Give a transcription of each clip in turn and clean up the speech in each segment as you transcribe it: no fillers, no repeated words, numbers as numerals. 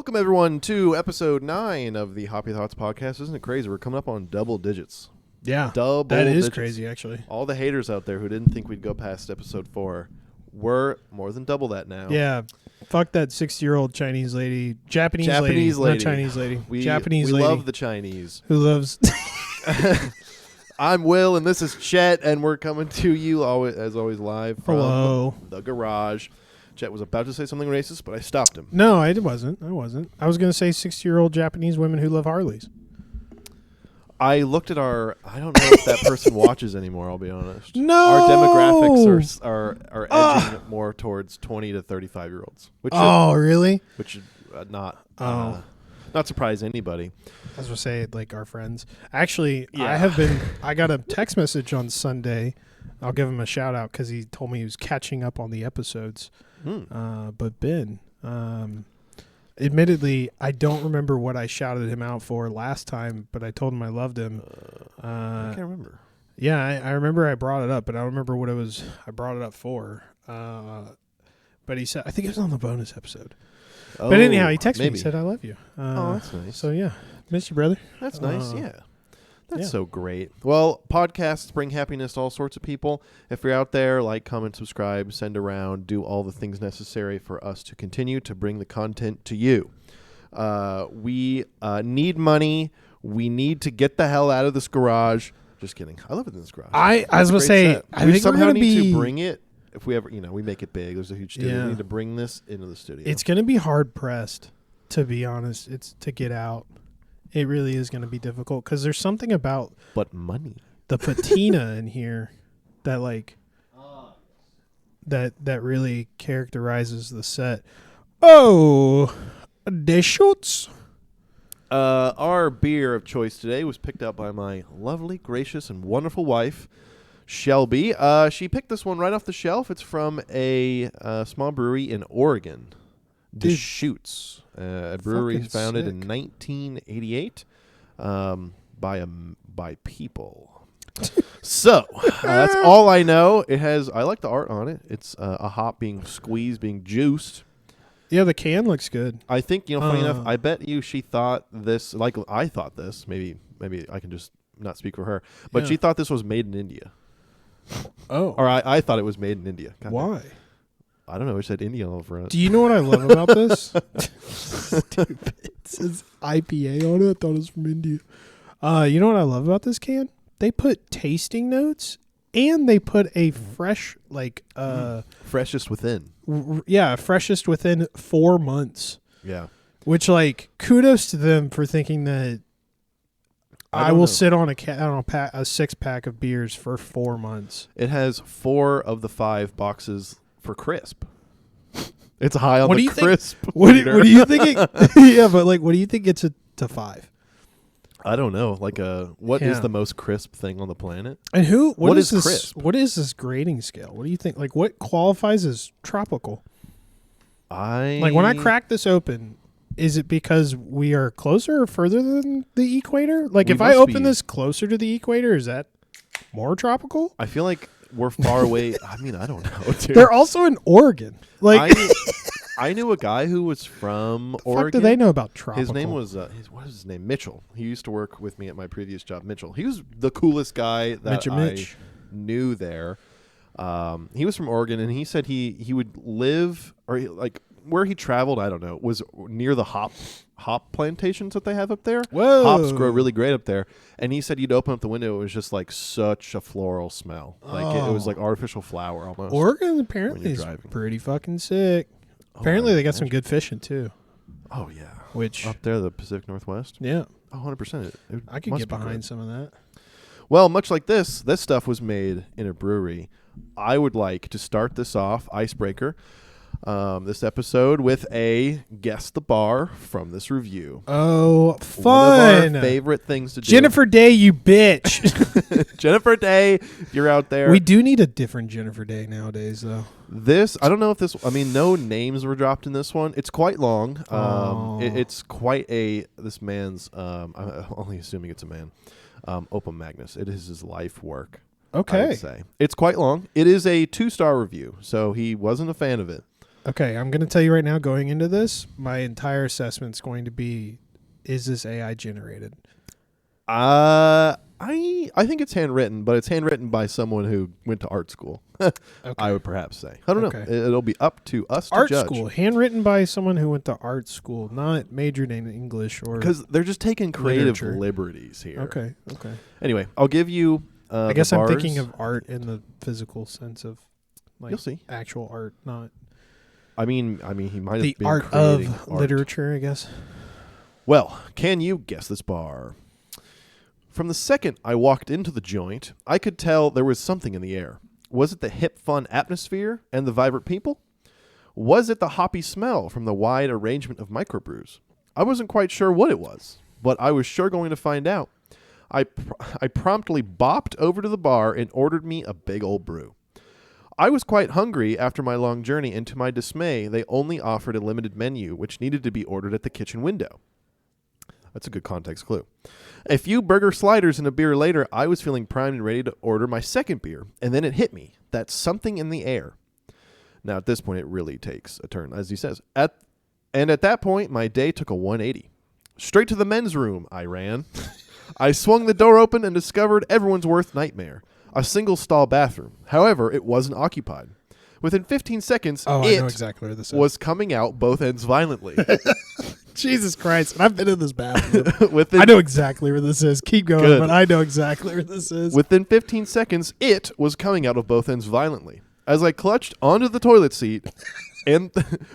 Welcome, everyone, to episode 9 of the Hoppy Thoughts podcast. Isn't it crazy? We're coming up on double digits. Yeah, Double that is digits. crazy, actually. All the haters out there who didn't think we'd go past episode 4, we're more than double that now. Yeah, fuck that 60-year-old Chinese lady. Japanese lady. Not Chinese lady. Japanese we lady. love the Chinese. Who loves... I'm Will, and this is Chet, and we're coming to you, as always, live from the garage. Chet was about to say something racist, but I stopped him. No, I wasn't. I was going to say 60-year-old Japanese women who love Harleys. I looked at I don't know if that person watches anymore, I'll be honest. No! Our demographics are edging more towards 20 to 35-year-olds. Really? Which should not surprise anybody. I was going to say, like, our friends. Actually, Yeah. I got a text message on Sunday. I'll give him a shout-out because he told me he was catching up on the episodes. But Ben, admittedly, I don't remember what I shouted him out for last time, but I told him I loved him. I can't remember. Yeah, I remember I brought it up, but I don't remember what it was I brought it up for. But he said, I think it was on the bonus episode. But anyhow, he texted me and said, I love you. That's nice. So, yeah, miss you, brother. That's nice, yeah. That's so great. Well, podcasts bring happiness to all sorts of people. If you're out there, like, comment, subscribe, send around, do all the things necessary for us to continue to bring the content to you. We need money. We need to get the hell out of this garage. Just kidding. I love it in this garage. I was going to say, I think somehow we're going to need to bring it. If we ever, we make it big. There's a huge studio. Yeah. We need to bring this into the studio. It's going to be hard pressed, to be honest. It's to get out. It really is going to be difficult because there's something about the patina in here that that really characterizes the set. Oh, the shoots. Our beer of choice today was picked out by my lovely, gracious, and wonderful wife, Shelby. She picked this one right off the shelf. It's from a small brewery in Oregon, Deschutes. A brewery founded in 1988 by people. So that's all I know. I like the art on it. It's a hop being squeezed, being juiced. Yeah, the can looks good. I think, funny enough, I bet you she thought this, like I thought this, maybe I can just not speak for her, but she thought this was made in India. Oh. Or I thought it was made in India. God, why? I don't know. It said India all over it. Do you know what I love about this? Stupid. It says IPA on it. I thought it was from India. You know what I love about this can? They put tasting notes and they put a fresh, freshest within. Freshest within 4 months. Yeah. Which, kudos to them for thinking that I will sit on a 6-pack of beers for 4 months. It has 4 of the 5 boxes for crisp. It's high on the crisp. What do you think? Yeah, but what do you think gets it to 5? I don't know. What is the most crisp thing on the planet? And what is this? Crisp? What is this grading scale? What do you think? What qualifies as tropical? When I crack this open, is it because we are closer or further than the equator? If I open this closer to the equator, is that more tropical? I feel like we're far away. I mean, I don't know, dude. They're also in Oregon. I knew a guy who was from Oregon. Fuck do they know about tropical? His name was what is his name? Mitchell. He used to work with me at my previous job. Mitchell. He was the coolest guy that I knew there. He was from Oregon, and he said he would live where he traveled. I don't know. Was near the hop plantations that they have up there. Whoa. Hops grow really great up there. And he said you'd open up the window, it was just such a floral smell. It was like artificial flower almost. Oregon apparently is pretty fucking sick. Apparently they got some good fishing too. Oh yeah. Which up there, the Pacific Northwest? Yeah. 100%. I could get behind some of that. Well, much like this stuff was made in a brewery. I would like to start this off, icebreaker, this episode with a Guess the Bar from this review. Oh, fun. One of our favorite things to do. Jennifer Day, you bitch. Jennifer Day, you're out there. We do need a different Jennifer Day nowadays, though. I don't know if no names were dropped in this one. It's quite long. It's quite this man's, I'm only assuming it's a man, Opum Magnus. It is his life work. Okay. I would say. It's quite long. It is a 2-star review, so he wasn't a fan of it. Okay, I'm going to tell you right now, going into this, my entire assessment is going to be, is this AI generated? I think it's handwritten, but it's handwritten by someone who went to art school. Okay. I would perhaps say. I don't know. It'll be up to us to judge. Art school, handwritten by someone who went to art school, not majored in English or because they're just taking creative liberties here. Okay. Anyway, I'll give you. I guess I'm thinking of art in the physical sense of, like, you'll see, actual art, not. I mean, he might have the been art creating of literature, I guess. Well, can you guess this bar? From the second I walked into the joint, I could tell there was something in the air. Was it the hip, fun atmosphere and the vibrant people? Was it the hoppy smell from the wide arrangement of microbrews? I wasn't quite sure what it was, but I was sure going to find out. I promptly bopped over to the bar and ordered me a big old brew. I was quite hungry after my long journey, and to my dismay, they only offered a limited menu, which needed to be ordered at the kitchen window. That's a good context clue. A few burger sliders and a beer later, I was feeling primed and ready to order my second beer, and then it hit me. That's something in the air. Now, at this point, it really takes a turn, as he says. At that point, my day took a 180. Straight to the men's room, I ran. I swung the door open and discovered everyone's worst nightmare, a single-stall bathroom. However, it wasn't occupied. Within 15 seconds, I know exactly where this is. Was coming out both ends violently. Jesus Christ. I've been in this bathroom. I know exactly where this is. Keep going, but I know exactly where this is. Within 15 seconds, it was coming out of both ends violently. As I clutched onto the toilet seat, and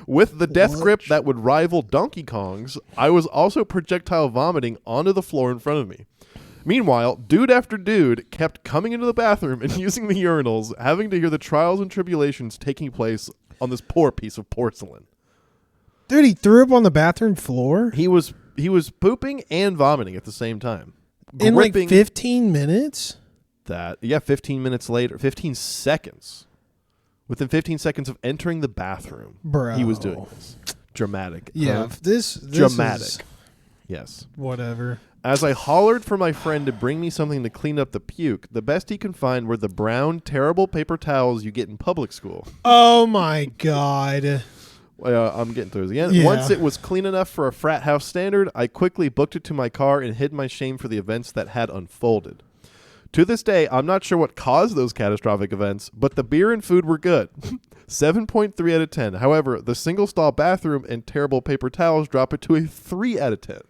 with the death grip that would rival Donkey Kong's, I was also projectile vomiting onto the floor in front of me. Meanwhile, dude after dude kept coming into the bathroom and using the urinals, having to hear the trials and tribulations taking place on this poor piece of porcelain. Dude, he threw up on the bathroom floor? He was pooping and vomiting at the same time. In like 15 minutes? 15 minutes later, 15 seconds. Within 15 seconds of entering the bathroom, he was doing this. Dramatic. Yeah, this dramatic. Is yes. Whatever. As I hollered for my friend to bring me something to clean up the puke, the best he could find were the brown, terrible paper towels you get in public school. Oh, my God. I'm getting through this again. Yeah. Once it was clean enough for a frat house standard, I quickly booked it to my car and hid my shame for the events that had unfolded. To this day, I'm not sure what caused those catastrophic events, but the beer and food were good. 7.3 out of 10. However, the single-stall bathroom and terrible paper towels drop it to a 3 out of 10.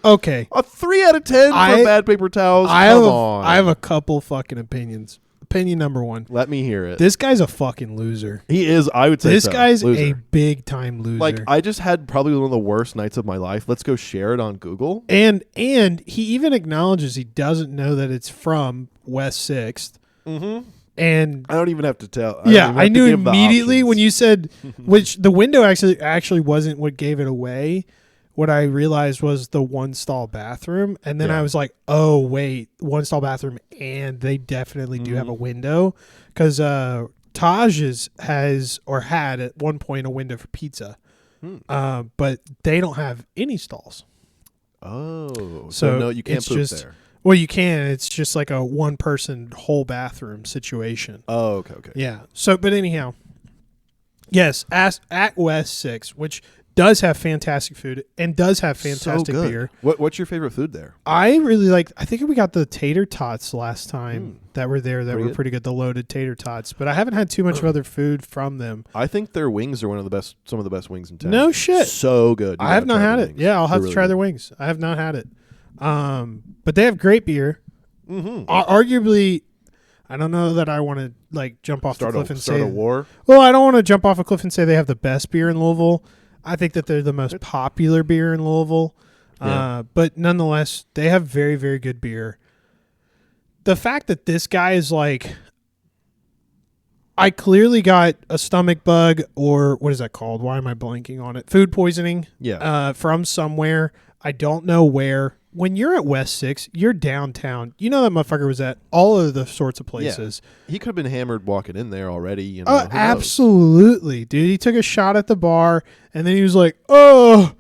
Okay. A 3 out of 10 for bad paper towels? Come on. I have a couple fucking opinions. Opinion number one. Let me hear it. This guy's a fucking loser. He is, I would say this guy's loser. A big-time loser. Like, I just had probably one of the worst nights of my life. Let's go share it on Google. And he even acknowledges he doesn't know that it's from West 6th. Mm-hmm. And I don't even have to tell. I knew immediately when you said, which the window actually wasn't what gave it away. What I realized was the one-stall bathroom. And then I was like, oh, wait, one-stall bathroom, and they definitely do have a window. Because Taj's had at one point a window for pizza. But they don't have any stalls. Oh. So no, you can't poop there. Well, you can. It's just like a one-person whole bathroom situation. Oh, okay. Yeah. So, but anyhow, yes, at West 6, which does have fantastic food and does have fantastic beer. What's your favorite food there? I really like, I think we got the tater tots last time that were there that were pretty good, the loaded tater tots. But I haven't had too much of other food from them. I think their wings are some of the best wings in town. No shit. So good. I have not had it. Yeah, I'll have to try their wings. I have not had it. But they have great beer. Mm-hmm. Arguably, I don't know that I want to like jump off the cliff and say start a war. Well, I don't want to jump off a cliff and say they have the best beer in Louisville. I think that they're the most popular beer in Louisville. Yeah. But nonetheless, they have very, very good beer. The fact that this guy is like, I clearly got a stomach bug, or what is that called? Why am I blanking on it? Food poisoning. Yeah. From somewhere. I don't know where. When you're at West 6, you're downtown. You know that motherfucker was at all of the sorts of places. Yeah. He could have been hammered walking in there already. You know, absolutely, dude. He took a shot at the bar, and then he was like, oh,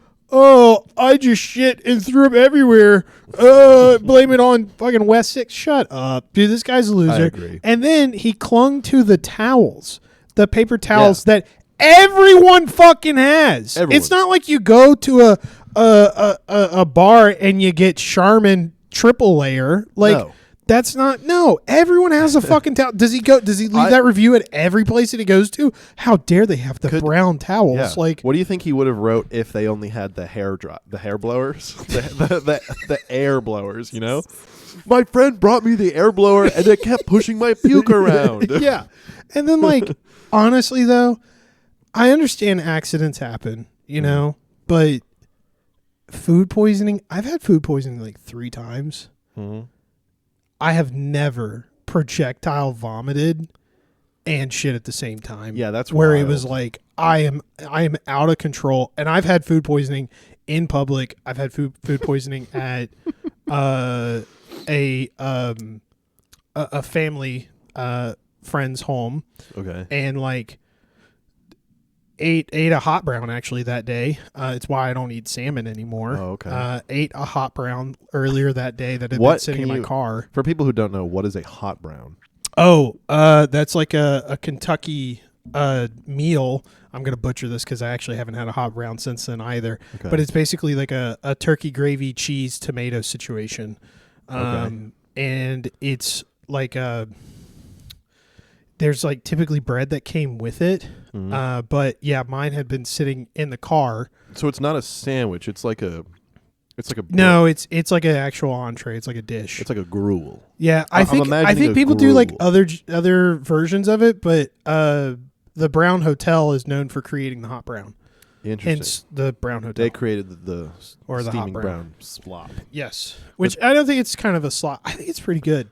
I just shit and threw up everywhere. Blame it on fucking West 6. Shut up. Dude, this guy's a loser. I agree. And then he clung to the towels, the paper towels that Everyone fucking has. Everyone. It's not like you go to a bar and you get Charmin triple layer. Like No. that's not. No, everyone has a fucking towel. Does he leave that review at every place that he goes to? How dare they have the brown towels? Yeah. Like, what do you think he would have wrote if they only had the hair blowers, the air blowers? You know, my friend brought me the air blower and it kept pushing my puke around. Yeah, and then like honestly though, I understand accidents happen, you know, but food poisoning. I've had food poisoning like 3 times. Mm-hmm. I have never projectile vomited and shit at the same time. Yeah, that's where wild. it was like I am out of control, and I've had food poisoning in public. I've had food poisoning at a family friend's home. Okay, and like ate a hot brown actually that day. It's why I don't eat salmon anymore. Oh, okay. Ate a hot brown earlier that day that had What been sitting in my car. For people who don't know, what is a hot brown? Oh, that's like a Kentucky meal. I'm going to butcher this because I actually haven't had a hot brown since then either. Okay. But it's basically like a turkey gravy cheese tomato situation. And it's like there's like typically bread that came with it. Mm-hmm. But yeah, mine had been sitting in the car. So it's not a sandwich. It's like a. No, it's like an actual entree. It's like a dish. It's like a gruel. Yeah, I think people do like other versions of it, but the Brown Hotel is known for creating the hot brown. Interesting. Hence the Brown Hotel. They created the steaming hot brown slop. Yes, which I don't think it's kind of a slop. I think it's pretty good,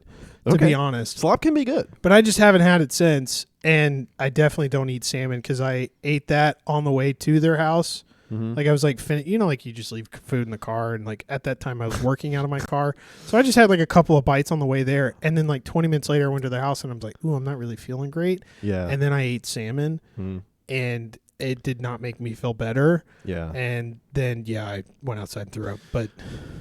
to be honest. Slop can be good, but I just haven't had it since, and I definitely don't eat salmon because I ate that on the way to their house. Mm-hmm. Like I was like, like you just leave food in the car, and like at that time I was working out of my car, so I just had like a couple of bites on the way there, and then like 20 minutes later I went to the house and I was like, ooh, I'm not really feeling great. Yeah. And then I ate salmon, and it did not make me feel better. Yeah. And then I went outside and threw up. But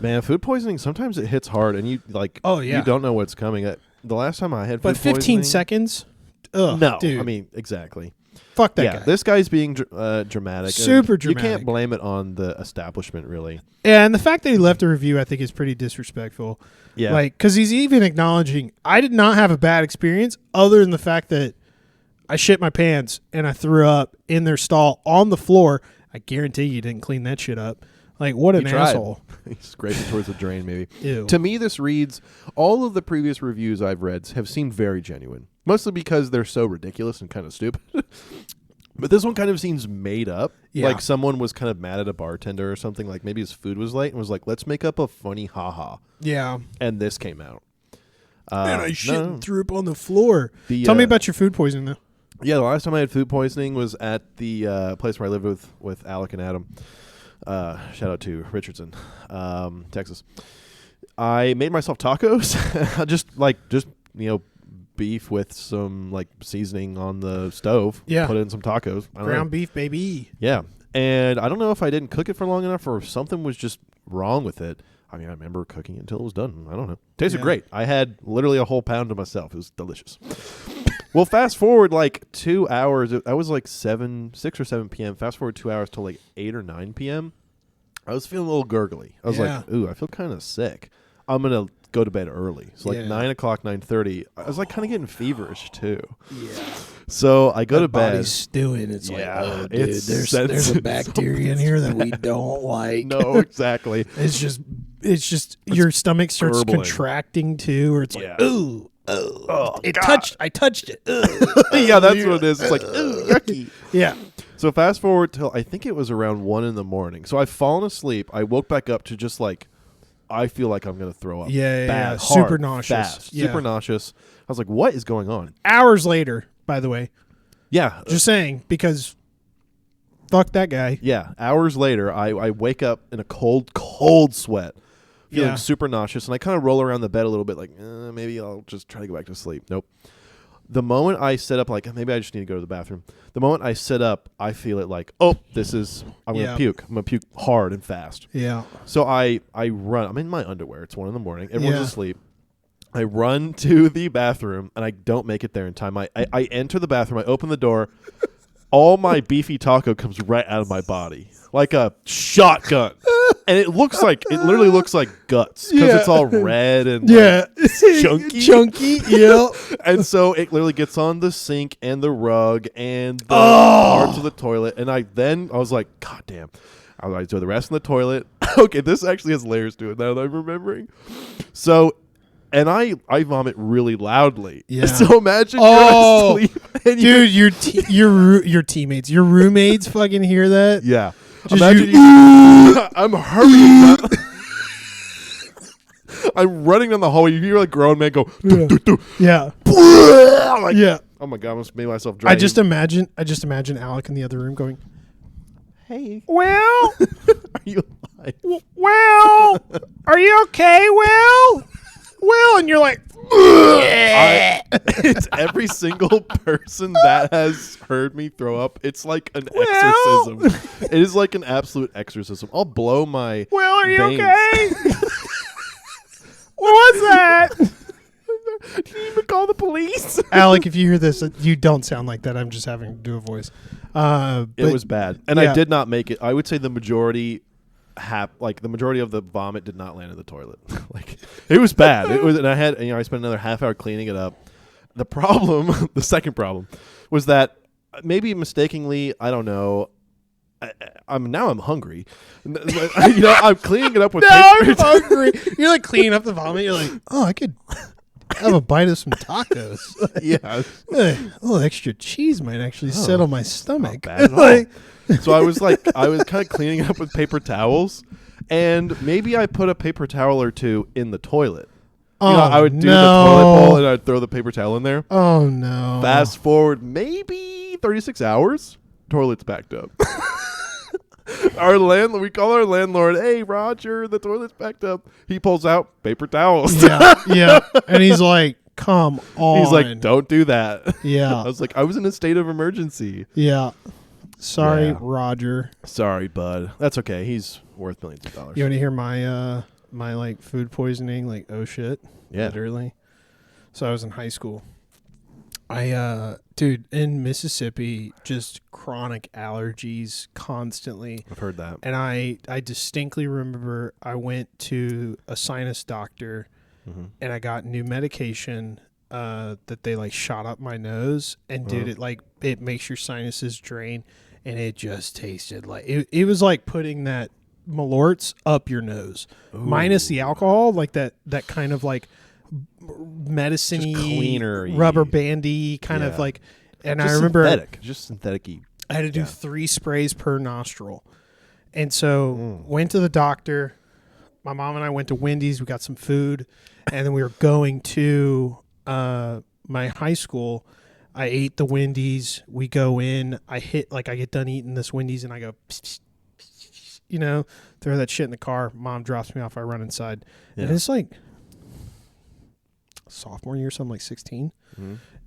man, food poisoning sometimes it hits hard, and you like you don't know what's coming. The last time I had food poisoning, 15 seconds. Ugh, no, dude. I mean exactly. Fuck that guy. This guy's being dramatic. Super dramatic. You can't blame it on the establishment, really. Yeah, and the fact that he left a review, I think, is pretty disrespectful. Yeah. Like, because he's even acknowledging, I did not have a bad experience other than the fact that I shit my pants and I threw up in their stall on the floor. I guarantee you didn't clean that shit up. Like, what an asshole. He scraped it towards the drain, maybe. Ew. To me, this reads, all of the previous reviews I've read have seemed very genuine. Mostly because they're so ridiculous and kind of stupid. But this one kind of seems made up. Yeah. Like someone was kind of mad at a bartender or something. Like maybe his food was late and was like, let's make up a funny ha-ha. Yeah. And this came out. Man, I shit and threw up on the floor. Tell me about your food poisoning, though. Yeah, the last time I had food poisoning was at the place where I lived with Alec and Adam. Shout out to Richardson, Texas. I made myself tacos. just beef with some like seasoning on the stove. Yeah. Put in some tacos. Ground beef, baby. Yeah. And I don't know if I didn't cook it for long enough or if something was just wrong with it. I mean, I remember cooking it until it was done. I don't know. Tasted great. I had literally a whole pound to myself. It was delicious. Well, fast forward like 2 hours. I was like 6 or 7 p.m. Fast forward 2 hours till like 8 or 9 p.m. I was feeling a little gurgly. I was like, ooh, I feel kind of sick. I'm going to go to bed early. So like 9 o'clock, 9:30. I was like kind of getting feverish too. Yeah. So I go to bed. Body's stewing. It's like, oh, dude, there's a bacteria in here that we don't like. No, exactly. It's just your stomach starts contracting too, or it's like, ooh. I touched it. Yeah, that's what it is. It's like, yucky. Yeah. So fast forward till I think it was around 1 a.m. So I've fallen asleep. I woke back up to just like, I feel like I'm going to throw up. Yeah, bad, super hard, nauseous. Fast, super nauseous. I was like, what is going on? Hours later, by the way. Yeah. Just saying, because fuck that guy. Yeah. Hours later, I wake up in a cold sweat. Feeling super nauseous, and I kind of roll around the bed a little bit like, maybe I'll just try to go back to sleep. Nope. The moment I sit up, like, maybe I just need to go to the bathroom. The moment I sit up, I feel it like, I'm going to puke. I'm going to puke hard and fast. Yeah. So I run. I'm in my underwear. It's 1 a.m. Everyone's asleep. I run to the bathroom, and I don't make it there in time. I enter the bathroom. I open the door. all my beefy taco comes right out of my body like a shotgun. And it literally looks like guts because it's all red and chunky. Yeah. And so it literally gets on the sink and the rug and the parts of the toilet. And I was like, God damn. I was like, throw the rest in the toilet. Okay, this actually has layers to it now that I'm remembering. So, and I vomit really loudly. Yeah. So imagine you're asleep. And dude, your teammates, your roommates fucking hear that. Yeah. Imagine I'm hurrying. I'm running down the hallway. You hear like grown man go. Yeah. Like, yeah. Oh my God! I almost made myself drown. I just imagine Alec in the other room going, "Hey, Will, are you alive? Will, are you okay, Will? Will?" And you're like, it's every single person that has heard me throw up. It's like an exorcism. It is like an absolute exorcism. I'll blow my Will, are you veins. okay? What was that? Did you even call the police? Alec, if you hear this, you don't sound like that. I'm just having to do a voice. It was bad. And I did not make it. I would say the majority of the vomit did not land in the toilet. Like it was bad. It was, and I spent another half hour cleaning it up. The problem, the second problem, was that maybe mistakenly, I don't know. I'm hungry. I'm cleaning it up with. Now I'm hungry. You're like cleaning up the vomit. You're like, oh, I could have a bite of some tacos. Yeah, a little extra cheese might actually settle my stomach. Not bad at all. So I was kind of cleaning it up with paper towels, and maybe I put a paper towel or two in the toilet. I would do the toilet bowl and I'd throw the paper towel in there. Oh no! Fast forward maybe 36 hours, toilet's backed up. We call our landlord, "Hey, Roger, the toilet's backed up." He pulls out paper towels. Yeah. And he's like, "Come on." He's like, "Don't do that." Yeah. I was like, I was in a state of emergency. Yeah. Sorry, Roger. Sorry, bud. That's okay. He's worth millions of dollars. You want to hear my my like food poisoning? Like, oh shit. Yeah. Literally. So I was in high school. Dude, in Mississippi, just chronic allergies constantly. I've heard that. And I distinctly remember I went to a sinus doctor and I got new medication that they like shot up my nose and dude, it makes your sinuses drain and it just tasted like it was like putting that Malort's up your nose. Ooh. Minus the alcohol, like that kind of like medicine-y, cleaner, rubber bandy kind of like. And just I remember synthetic-y. I had to do 3 sprays per nostril, and so went to the doctor. My mom and I went to Wendy's. We got some food, and then we were going to my high school. I ate the Wendy's. We go in. I get done eating this Wendy's, and I go, pss, pss, pss, throw that shit in the car. Mom drops me off. I run inside, and it's like sophomore year, so I'm like 16,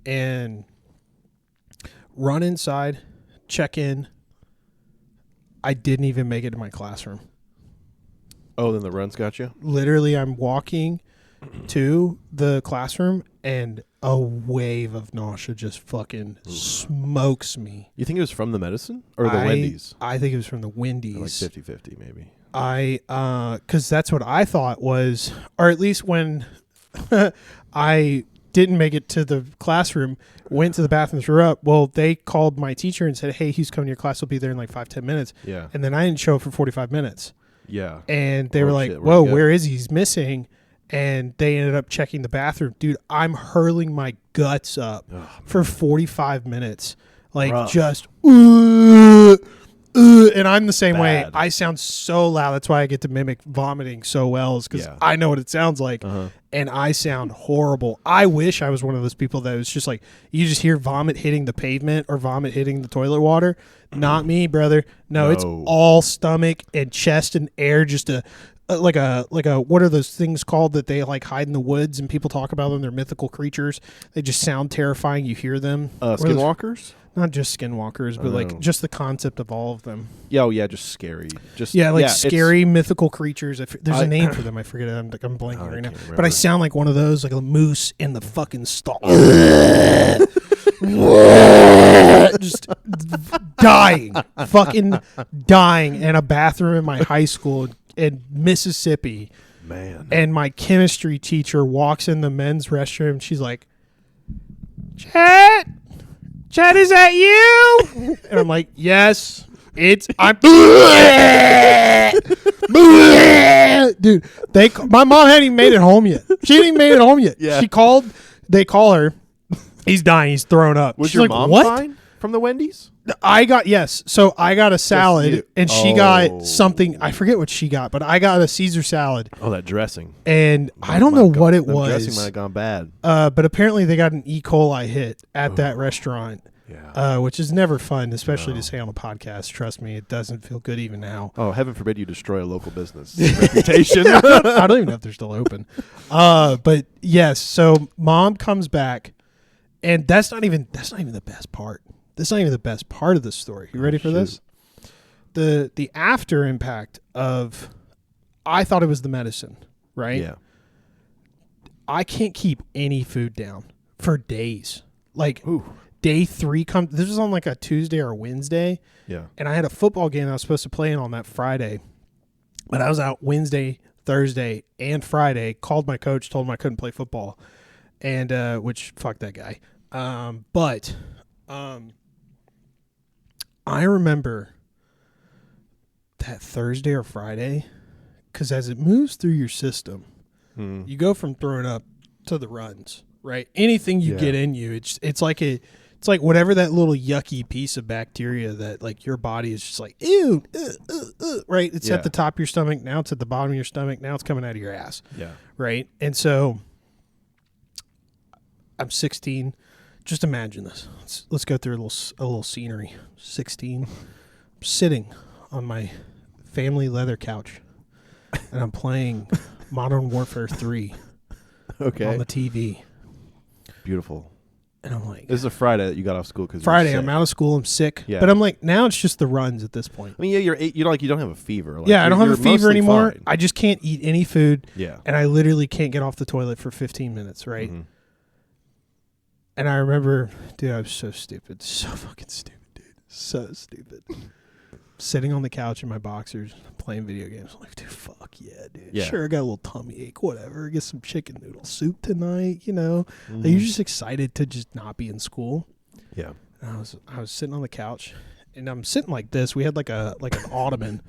and run inside, check in. I didn't even make it to my classroom. Oh, then the runs got you? Literally, I'm walking to the classroom, and a wave of nausea just fucking smokes me. You think it was from the medicine or the Wendy's? I think it was from the Wendy's. Or like 50-50 maybe. Because that's what I thought was, or at least when I didn't make it to the classroom, went to the bathroom, threw up. Well, they called my teacher and said, "Hey, he's coming to your class. He'll be there in like 5-10 minutes." Yeah. And then I didn't show up for 45 minutes. Yeah. And they were like, shit, "Whoa, where is he? He's missing." And they ended up checking the bathroom. Dude, I'm hurling my guts up for 45 minutes. Like, rough. Just, and I'm the same way. I sound so loud. That's why I get to mimic vomiting so well, is because I know what it sounds like. And I sound horrible. I wish I was one of those people that was just like, you just hear vomit hitting the pavement or vomit hitting the toilet water. Not me, brother. No, it's all stomach and chest and air, just like a what are those things called that they like hide in the woods and people talk about them? They're mythical creatures. They just sound terrifying. You hear them. Skinwalkers? Not just skinwalkers, but like just the concept of all of them. Yeah, just scary. Scary mythical creatures. There's a name for them. I forget it. I'm blanking right now. But I sound like one of those, like a moose in the fucking stall. just dying, fucking dying in a bathroom in my high school in Mississippi. Man. And my chemistry teacher walks in the men's restroom. She's like, Chet, is that you? And I'm like, yes, I'm. Dude, my mom hadn't even made it home yet. She hadn't even made it home yet. Yeah. They call her. He's dying. He's throwing up. Was She's your like, mom what? fine from the Wendy's? So I got a salad, and she Oh. got something. I forget what she got, but I got a Caesar salad. Oh, that dressing. And I don't know what it was. Dressing might have gone bad. But apparently they got an E. coli hit at that restaurant. Yeah. Which is never fun, especially to say on a podcast. Trust me, it doesn't feel good even now. Oh, heaven forbid you destroy a local business reputation. I don't even know if they're still open. But yes, so mom comes back, and that's not even the best part. That's not even the best part of the story. You ready for this? The after impact of, I thought it was the medicine, right? Yeah. I can't keep any food down for days. Like, Ooh. Day 3 comes. This was on like a Tuesday or a Wednesday. Yeah. And I had a football game I was supposed to play in on that Friday. But I was out Wednesday, Thursday, and Friday. Called my coach, told him I couldn't play football. And, which, fuck that guy. But I remember that Thursday or Friday, because as it moves through your system, you go from throwing up to the runs, right? Anything you get in you, it's like whatever that little yucky piece of bacteria that like your body is just like, ew, right? It's at the top of your stomach. Now it's at the bottom of your stomach. Now it's coming out of your ass. Yeah. Right. And so I'm 16. Just imagine this. Let's go through a little scenery. 16. I'm sitting on my family leather couch, and I'm playing Modern Warfare 3 on the TV. Beautiful. And I'm like, this is a Friday that you got off school because Friday. I'm out of school. I'm sick. Yeah. But I'm like, now it's just the runs at this point. I mean, yeah, you don't have a fever. Like, I don't have a fever anymore. Fine. I just can't eat any food. Yeah. And I literally can't get off the toilet for 15 minutes. Right. Mm-hmm. And I remember, dude, I was so stupid. So fucking stupid, dude. So stupid. Sitting on the couch in my boxers, playing video games. I'm like, dude, fuck yeah, dude. Yeah. Sure, I got a little tummy ache, whatever. Get some chicken noodle soup tonight, you know. Like, you're just excited to just not be in school. Yeah. And I was sitting on the couch, and I'm sitting like this. We had like an ottoman,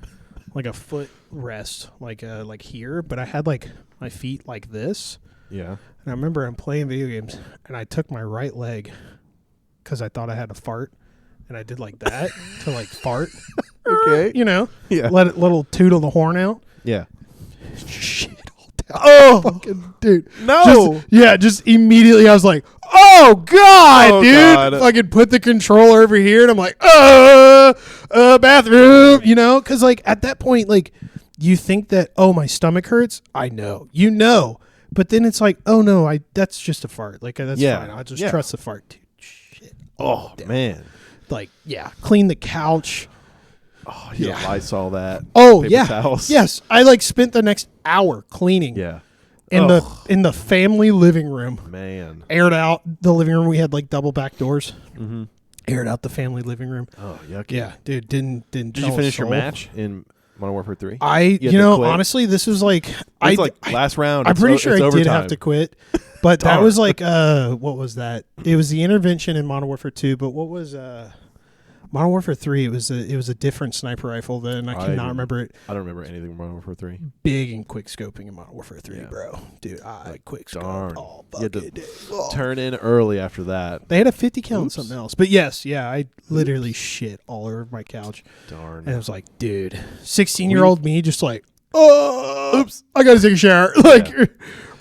like a foot rest, like here, but I had like my feet like this. Yeah. And I remember I'm playing video games, and I took my right leg because I thought I had to fart, and I did like that to like fart. Okay. You know? Yeah. Little toot on the horn out. Yeah. Shit all down. Oh, fucking dude. No. Just immediately I was like, oh, God, dude. God. Fucking put the controller over here, and I'm like, bathroom, you know? Because, like, at that point, like, you think that, oh, my stomach hurts? I know. You know. But then it's like, oh, no, that's just a fart. Like, that's fine. I'll just trust the fart, dude. Shit. Oh, man. Like, clean the couch. Oh, yeah. Lysol that. Oh, paper towels. Yes. I, like, spent the next hour cleaning. Yeah. In the family living room. Man. Aired out the living room. We had, like, double back doors. Mm-hmm. Aired out the family living room. Oh, yucky. Yeah, dude, didn't Did you finish your match in Modern Warfare 3? Honestly, this was like last round. I'm pretty sure I overtime. did have to quit, but that was like what was that? It was the intervention in Modern Warfare 2, but what was Modern Warfare 3? It was a different sniper rifle. Then I cannot remember it. I don't remember anything from Modern Warfare 3. Big and quick scoping in Modern Warfare 3, bro. Dude, I quick scoped all fucking day. Turn in early after that. They had a 50 cal and something else, but yes, I literally shit all over my couch. Darn. And I was like, dude, 16-year-old me just like, oh, oops, I gotta take a shower.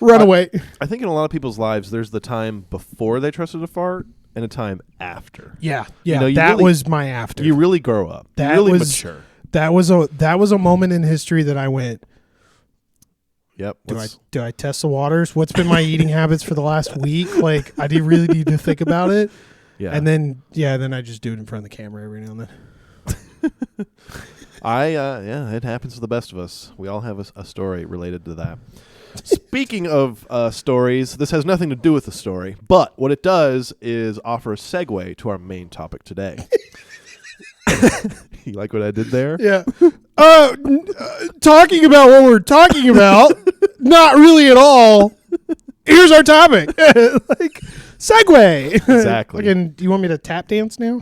Run away. I think in a lot of people's lives, there's the time before they trusted a fart and a time after. Yeah. That was my after. You really grow up. You really mature. That was a moment in history that I went, yep. Do I test the waters? What's been my eating habits for the last week? Like, I do really need to think about it. Yeah. And then I just do it in front of the camera every now and then. Yeah, it happens to the best of us. We all have a story related to that. Speaking of stories, this has nothing to do with the story, but what it does is offer a segue to our main topic today. You like what I did there? Yeah. Talking about what we're talking about, not really at all. Here's our topic. Like, segue. Exactly. Do you want me to tap dance now?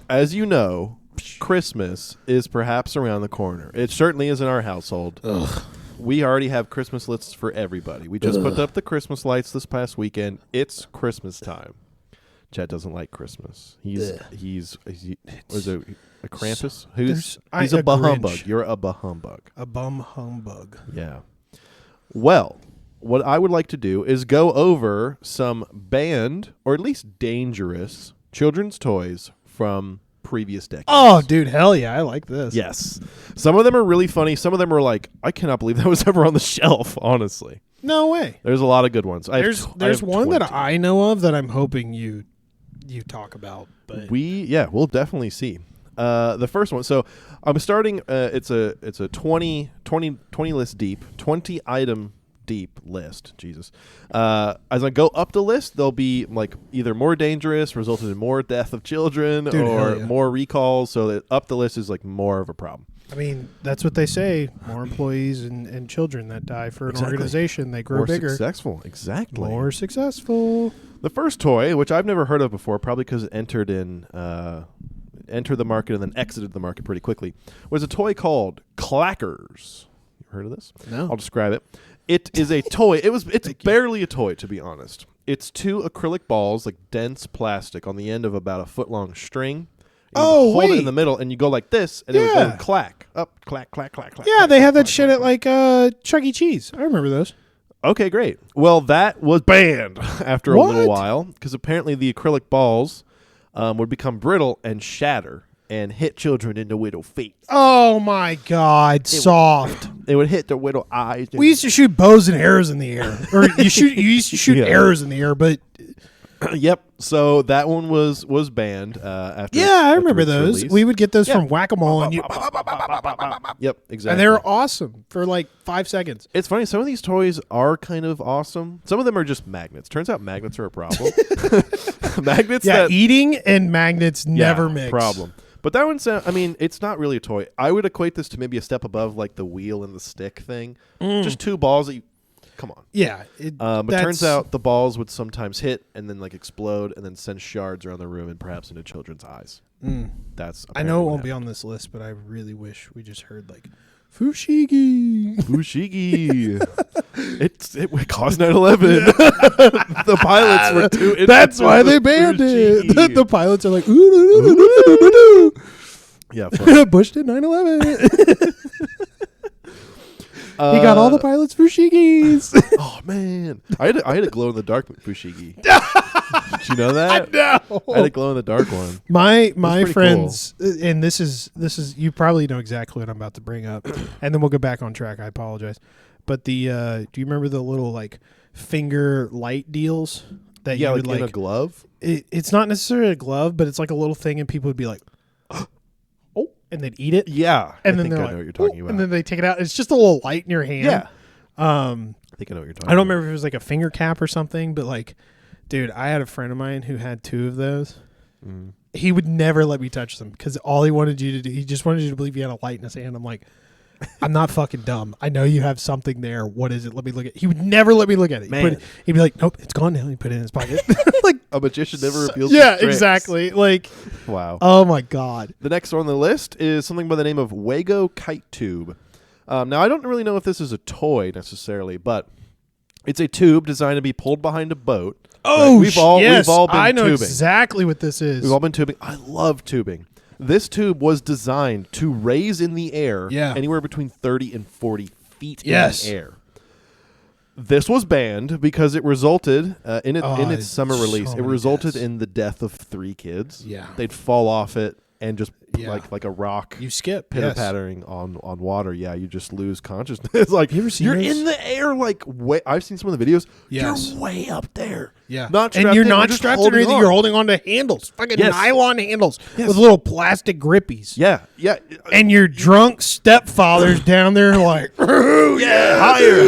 As you know, Christmas is perhaps around the corner. It certainly is in our household. Ugh. We already have Christmas lists for everybody. We just put up the Christmas lights this past weekend. It's Christmas time. Chad doesn't like Christmas. He's was it a Krampus? He's a bah humbug. You're a bah humbug. A bum humbug. Yeah. Well, what I would like to do is go over some banned or at least dangerous children's toys from previous decades. Oh, dude, hell yeah, I like this. Yes. Some of them are really funny. Some of them are like, I cannot believe that was ever on the shelf, honestly. No way. There's a lot of good ones. There's one 20. That I know of that I'm hoping you talk about. But we'll definitely see. The first one. So I'm starting. It's a 20 list deep, 20 item deep list. Jesus. As I go up the list, they'll be like either more dangerous, resulted in more death of children, or more recalls. So that up the list is like more of a problem. I mean, that's what they say. More employees and children that die for an organization, they grow bigger. More successful. Exactly. More successful. The first toy, which I've never heard of before, probably because it entered the market and then exited the market pretty quickly, was a toy called Clackers. You heard of this? No. I'll describe it. It is a toy. It's barely a toy, to be honest. It's 2 acrylic balls, like dense plastic, on the end of about a foot-long string. You hold it in the middle, and you go like this, and it would go clack. Up, clack, clack, clack, clack. Yeah, they had that shit at like Chuck E. Cheese. I remember those. Okay, great. Well, that was banned after a little while, because apparently the acrylic balls would become brittle and shatter and hit children in the little feet. Oh my God, soft. It would hit their little eyes. We used to shoot bows and arrows in the air. Or you used to shoot arrows in the air, but yep. So that one was banned after. Yeah, I remember those. Release. We would get those from Whack-A-Mole, and Yep, exactly. And they were awesome for like 5 seconds. It's funny. Some of these toys are kind of awesome. Some of them are just magnets. Turns out magnets are a problem. Magnets. Yeah, eating and magnets never mix. Problem. But that one's, it's not really a toy. I would equate this to maybe a step above like the wheel and the stick thing. Just 2 balls that you, come on. Yeah. But turns out the balls would sometimes hit and then like explode and then send shards around the room and perhaps into children's eyes. That's. I know it won't be on this list, but I really wish we just heard like, Fushigi. It caused 9/11. The pilots were too. That's why they banned it. The pilots are like, yeah. Bush did 9/11. He got all the pilots Fushigis. Oh man, I had a glow in the dark Fushigi. Did you know that? No. I had a glow in the dark one. My friends, cool. And this is you probably know exactly what I'm about to bring up, and then we'll go back on track. I apologize, but do you remember the little like finger light deals that you would like in a glove? It's not necessarily a glove, but it's like a little thing, and people would be like, "Oh," and they'd eat it. Yeah, and then I know what you're talking about. And then they take it out. It's just a little light in your hand. Yeah. I think I know what you're talking about. I don't remember if it was like a finger cap or something, but like, dude, I had a friend of mine who had 2 of those. He would never let me touch them because all he wanted you to do, he just wanted you to believe he had a light in his hand. I'm like, I'm not fucking dumb. I know you have something there. What is it? Let me look at it. He would never let me look at it. He'd be like, nope, it's gone now. He put it in his pocket. Like a magician never reveals his tricks. Exactly. Like, wow. Oh my God. The next one on the list is something by the name of Wago Kite Tube. Now, I don't really know if this is a toy necessarily, but it's a tube designed to be pulled behind a boat. Oh, we've all been I know tubing. exactly what this is. We've all been tubing. I love tubing. This tube was designed to raise in the air anywhere between 30 and 40 feet in the air. This was banned because it resulted in its summer release. It resulted in the death of 3 kids. Yeah, they'd fall off it and just like a rock. You skip pitter-pattering on water. Yeah, you just lose consciousness. Like you're in the air. Like I've seen some of the videos. Yes. You're way up there. Yeah, and you're not strapped to anything. You're holding on to handles, fucking nylon handles with little plastic grippies. Yeah. And your drunk stepfather's down there like, higher.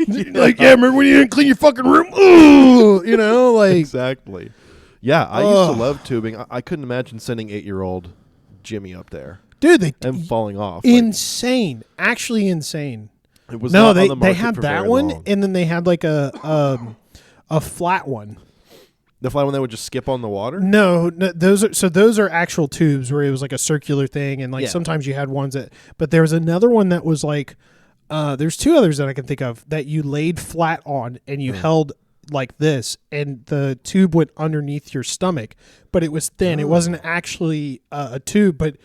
Like, remember when you didn't clean your fucking room? Ooh, like exactly. Yeah, I used to love tubing. I couldn't imagine sending 8-year-old Jimmy up there, dude. And falling off. Insane, actually insane. It was not on the market they had for that very one, long. and then they had like a flat one. The flat one that would just skip on the water? No, those are actual tubes where it was like a circular thing, and sometimes you had ones but there was another one that was like, there's two others that I can think of that you laid flat on and you held like this, and the tube went underneath your stomach, but it was thin. It wasn't actually a tube, but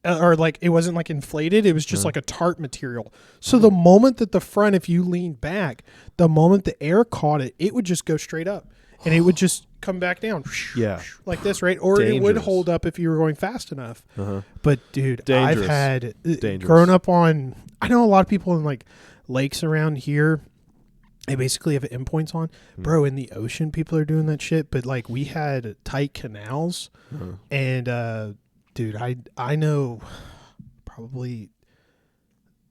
or like it wasn't like inflated. It was just like a tart material. So the moment that the front, if you leaned back, the moment the air caught it, it would just go straight up, and it would just come back down. Like this, right? Or it would hold up if you were going fast enough. But dude, I've had grown up on. I know a lot of people in like lakes around here. They basically have endpoints on. Bro, in the ocean, people are doing that shit. But, like, we had tight canals. And, dude, I know probably,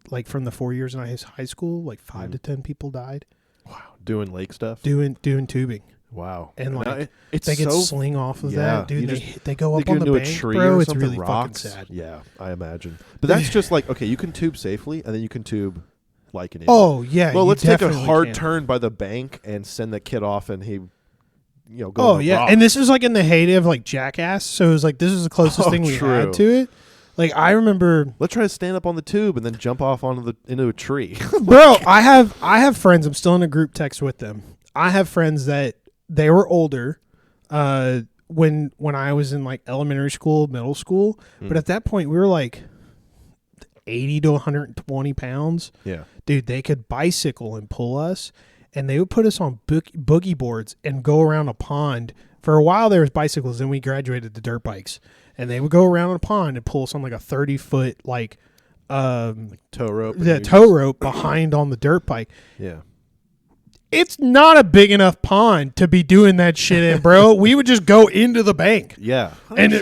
like, from the 4 years in high school, like, 5 to 10 people died. Wow. Doing lake stuff? Doing tubing. Wow. And, like, they could sling off of that. Dude, they go up on the bank, tree bro. or It's really rocks. fucking sad. Yeah, I imagine. But that's just like, okay, you can tube safely, and then you can tube like an idiot. Oh, yeah. Well, let's take a hard turn by the bank and send the kid off, and he, go. Oh, yeah. Rock. And this was like in the heyday of like Jackass. So it was like, this is the closest thing we had to it. Like, I remember. Let's try to stand up on the tube and then jump off into a tree. Bro, I have friends. I'm still in a group text with them. I have friends that they were older when I was in like elementary school, middle school. But at that point, we were like 80 to 120 pounds. Yeah. Dude, they could bicycle and pull us, and they would put us on boogie boards and go around a pond. For a while, there was bicycles, then we graduated to dirt bikes. And they would go around a pond and pull us on like a 30-foot like tow rope. The tow rope behind on the dirt bike. Yeah. It's not a big enough pond to be doing that shit in, bro. We would just go into the bank. Yeah. And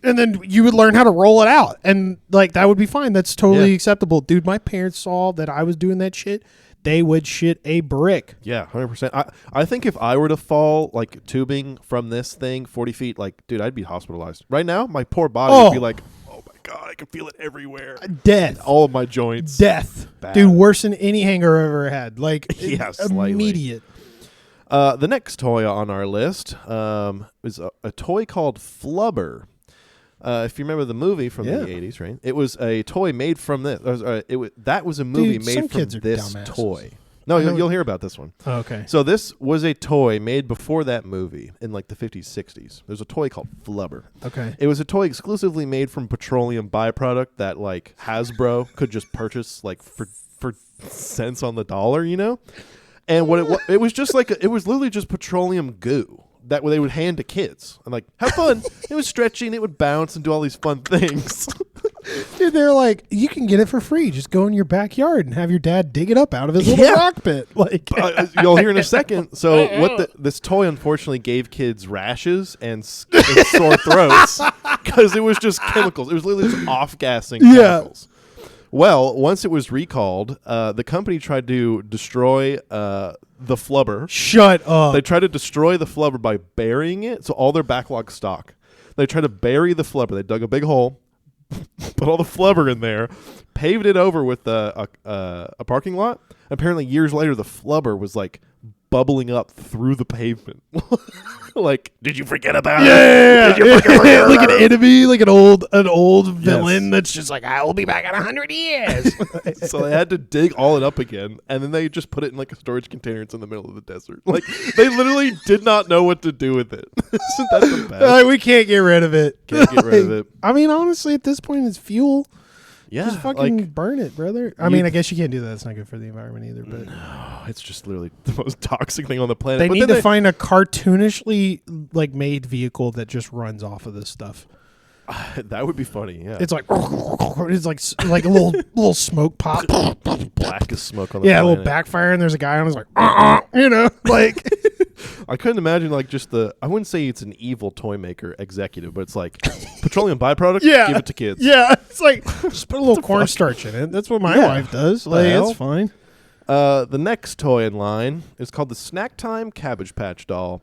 then you would learn how to roll it out. And like that would be fine. That's totally acceptable. Dude, my parents saw that I was doing that shit. They would shit a brick. Yeah, 100%. I think if I were to fall like tubing from this thing 40 feet, like, dude, I'd be hospitalized. Right now, my poor body would be like, oh my God, I can feel it everywhere. Death. All of my joints. Death. Bad. Dude, worse than any hanger I've ever had. Like, slightly. Immediate. The next toy on our list is a toy called Flubber. If you remember the movie from the 80s, right? It was a toy made from this. That was a movie made from this toy. No, you'll hear about this one. Oh, okay. So this was a toy made before that movie in like the 50s, 60s. There's a toy called Flubber. Okay. It was a toy exclusively made from petroleum byproduct that like Hasbro could just purchase like for cents on the dollar, And what it was just like it was literally just petroleum goo that they would hand to kids and like have fun. It was stretchy and it would bounce and do all these fun things. Dude, they're like, you can get it for free. Just go in your backyard and have your dad dig it up out of his little rock pit. Like you'll hear in a second. So this toy unfortunately gave kids rashes and sore throats because it was just chemicals. It was literally just off-gassing chemicals. Well, once it was recalled, the company tried to destroy the Flubber. Shut up. They tried to destroy the Flubber by burying it. So all their backlog stock. They tried to bury the Flubber. They dug a big hole, put all the Flubber in there, paved it over with a parking lot. Apparently, years later, the Flubber was like bubbling up through the pavement. Like, did you forget about it? Yeah, did you forget like an enemy, like an old villain that's just like, I will be back in 100 years. So they had to dig all it up again, and then they just put it in like a storage container. It's in the middle of the desert. Like they literally did not know what to do with it. Isn't that the best? We can't get rid of it. Can't get rid of it. I mean, honestly, at this point, it's fuel. Yeah, just fucking burn it, brother. I mean, I guess you can't do that. It's not good for the environment either. But no, it's just literally the most toxic thing on the planet. They need to find a cartoonishly like made vehicle that just runs off of this stuff. That would be funny. Yeah, It's like a little smoke pop. Black as smoke on the yeah, planet. a little backfire, and there's a guy on. It's like like. I couldn't imagine like just I wouldn't say it's an evil toy maker executive, but it's like petroleum byproduct. Yeah, give it to kids. Yeah, it's like just put a little cornstarch in it. That's what my wife does. Like it's fine. The next toy in line is called the Snack Time Cabbage Patch Doll.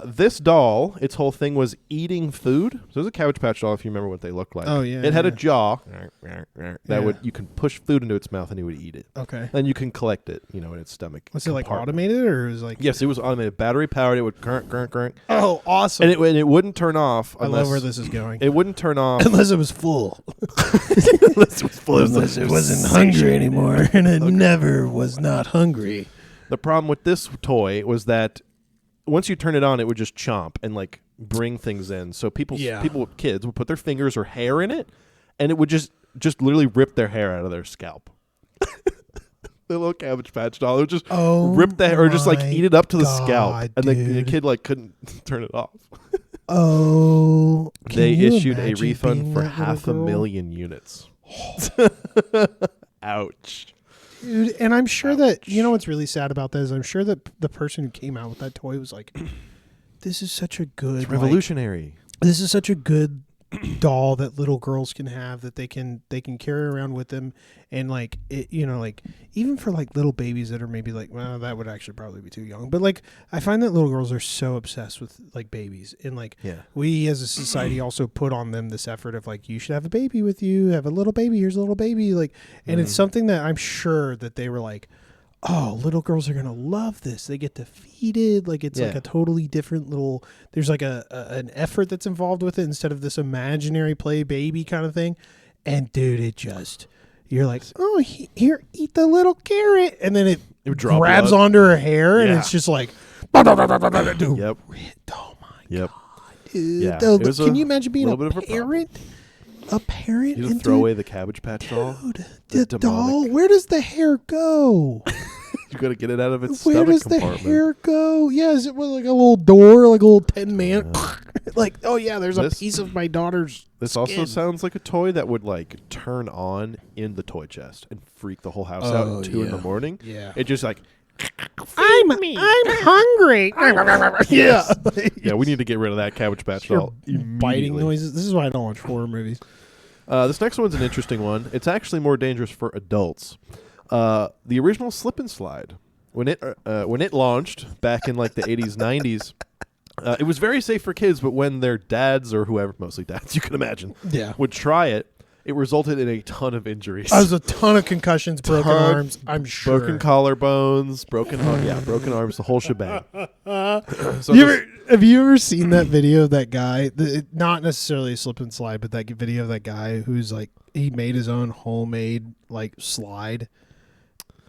This doll, its whole thing was eating food. So it was a Cabbage Patch doll, if you remember what they looked like. Oh, yeah. It had a jaw that you can push food into its mouth and it would eat it. Okay. Then you can collect it, in its stomach. Was it like automated or was it like? Yes, it was automated. Battery powered. It would current. Oh, awesome. And it wouldn't turn off. I love where this is going. It wouldn't turn off. Unless it was full. Unless it wasn't hungry anymore. And it never was not hungry. The problem with this toy was that once you turn it on, it would just chomp and like bring things in. So kids would put their fingers or hair in it, and it would just literally rip their hair out of their scalp. The little Cabbage Patch doll would just rip the hair or just like eat it up to the scalp, and the kid like couldn't turn it off. They issued a refund for 500,000 units. Ouch. Dude, and I'm sure that, what's really sad about that is I'm sure that the person who came out with that toy was like, this is such a good... It's revolutionary. This is such a good doll that little girls can have that they can carry around with them. And like, even for like little babies that are maybe like, well, that would actually probably be too young. But like, I find that little girls are so obsessed with like babies. And like, we as a society also put on them this effort of like, you should have a baby with you, have a little baby, here's a little baby. Like, and it's something that I'm sure that they were like, oh, little girls are going to love this. They get to feed it. Like, it's like a totally different little, there's like an effort that's involved with it instead of this imaginary play baby kind of thing. And dude, it just, you're like, oh, here, eat the little carrot. And then it grabs onto her hair and it's just like, dude, oh my God. Dude. Yeah. Can you imagine being a parent? A parent? You just throw away the Cabbage Patch doll? Dude, the doll, where does the hair go? You got to get it out of its stomach compartment. Where does the hair go? Yeah, is it like a little door, like a little 10-man? Like, oh yeah, there's a piece of my daughter's This skin. also sounds like a toy that would like turn on in the toy chest and freak the whole house out at 2 in the morning. Yeah. It just like... I'm hungry. Yeah. Yeah, we need to get rid of that Cabbage Patch doll. Biting noises. This is why I don't watch horror movies. This next one's an interesting one. It's actually more dangerous for adults. The original Slip and Slide, when it launched back in like the 80s, 90s, it was very safe for kids, but when their dads or whoever, mostly dads, you can imagine, would try it, it resulted in a ton of injuries. There was a ton of concussions, broken arms, I'm sure. Broken collarbones, broken arms, the whole shebang. Have you ever seen that video of that guy? Not necessarily a slip and slide, but that video of that guy who's like, he made his own homemade like slide.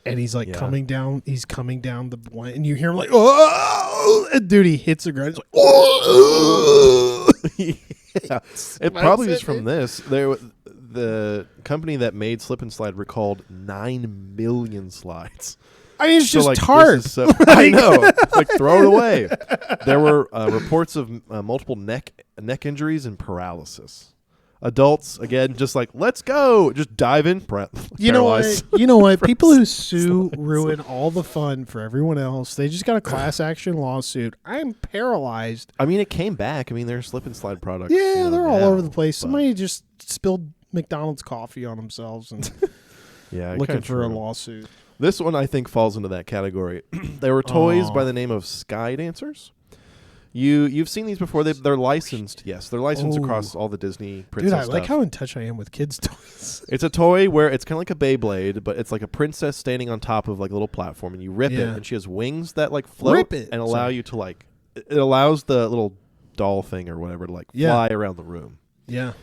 And he's like coming down the one, and you hear him like, oh, and dude, he hits the ground. He's like, oh, It probably was from this. The company that made Slip and Slide recalled 9 million slides. I mean, it's just hard. I know. Like, throw it away. There were reports of multiple neck injuries and paralysis. Adults, again, just like, let's go. Just dive in. You know what? People who sue ruin all the fun for everyone else. They just got a class action lawsuit. I'm paralyzed. I mean, it came back. I mean, there's Slip and Slide products. Yeah, they're all over the place. Somebody just spilled McDonald's coffee on themselves and looking for a lawsuit. This one, I think, falls into that category. There were toys by the name of Sky Dancers. You've seen these before. They're licensed. Yes, they're licensed across all the Disney princess stuff. Dude, I like how in touch I am with kids' toys. It's a toy where it's kind of like a Beyblade, but it's like a princess standing on top of like a little platform, and you rip it, and she has wings that like float and allow you to like. It allows the little doll thing or whatever to like fly around the room. Yeah.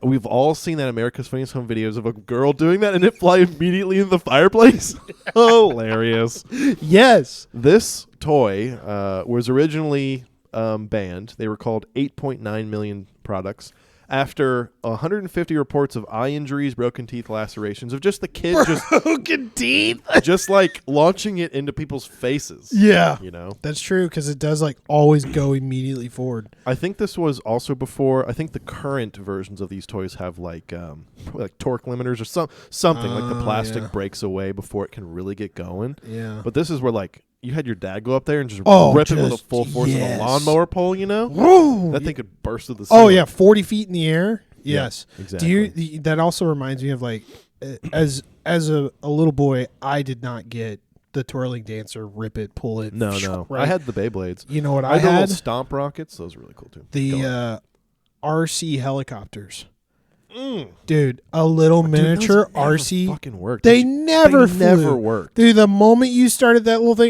We've all seen that America's Funniest Home videos of a girl doing that and it fly immediately in the fireplace. Hilarious. Yes. This toy was originally banned. They were called 8.9 million products. after 150 reports of eye injuries, broken teeth, lacerations, of just the kid broken teeth, just like launching it into people's faces. Yeah, that's true, because it does like always go immediately forward. I think this was also before. I think the current versions of these toys have like torque limiters or something like the plastic breaks away before it can really get going. Yeah, but this is where like you had your dad go up there and just rip it with a full force of a lawnmower pole, Whoa! That thing could burst through the ceiling. Oh, yeah, 40 feet in the air. Yes. Yeah, exactly. That also reminds me of, like, as a little boy, I did not get the twirling dancer, rip it, pull it. No. Right? I had the Beyblades. You know what I had? had? The little stomp rockets. Those were really cool, too. The RC helicopters. Dude, a little miniature RC. Fucking worked. They never worked. Dude, the moment you started that little thing,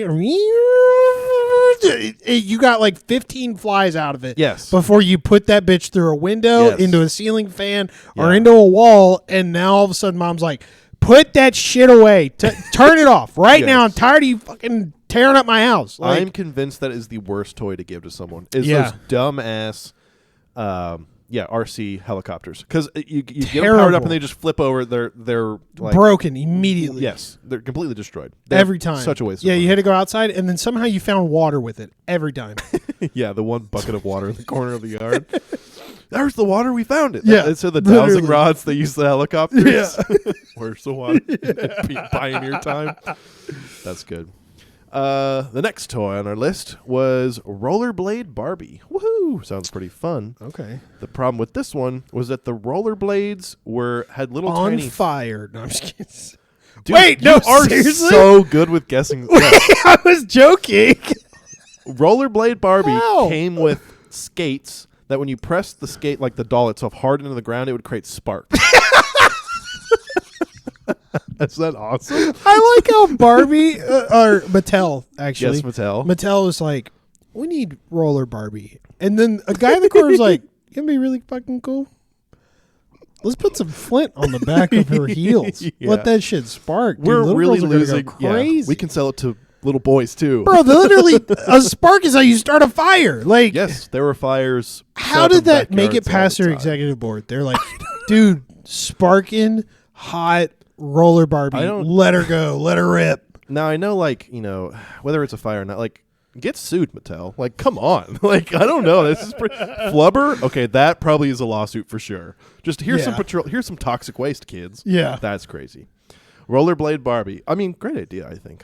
you got like 15 flies out of it. Yes. Before you put that bitch through a window, into a ceiling fan, or into a wall, and now all of a sudden mom's like, put that shit away. Turn it off right now. I'm tired of you fucking tearing up my house. Like, I'm convinced that is the worst toy to give to someone. Is those dumb ass RC helicopters, because you get them powered up and they just flip over. They're like broken immediately. Yes, they're completely destroyed every time. Such a waste. Yeah, you had to go outside, and then somehow you found water with it every time. Yeah, the one bucket of water in the corner of the yard. There's the water. We found it. Yeah, so the dowsing rods they use the helicopters. Yeah. Where's the water? Pioneer time. That's good. The next toy on our list was Rollerblade Barbie. Woohoo! Sounds pretty fun. Okay. The problem with this one was that the rollerblades had little on tiny fire. No, I'm just kidding. Dude, wait, no, you are seriously? so good with guessing. I was joking. Rollerblade Barbie came with skates that when you pressed the skate, like the doll itself, hard into the ground, it would create sparks. Is that awesome? I like how Barbie, or Mattel, actually. Yes, Mattel. Mattel was like, we need roller Barbie. And then a guy in the corner was like, it'd be really fucking cool. Let's put some flint on the back of her heels. Yeah. Let that shit spark. Dude, We're really losing. Go crazy. Yeah, we can sell it to little boys too. Bro, literally, a spark is how you start a fire. Like, yes, there were fires. How did that make it past their executive board? They're like, dude, sparking, hot, roller Barbie, let her go, let her rip. Now I know, like, whether it's a fire or not, like, get sued, Mattel. Like, come on. Like, I don't know. This is Flubber. Okay, that probably is a lawsuit for sure. Just here's some toxic waste, kids. Yeah, that's crazy. Rollerblade Barbie. I mean, great idea. I think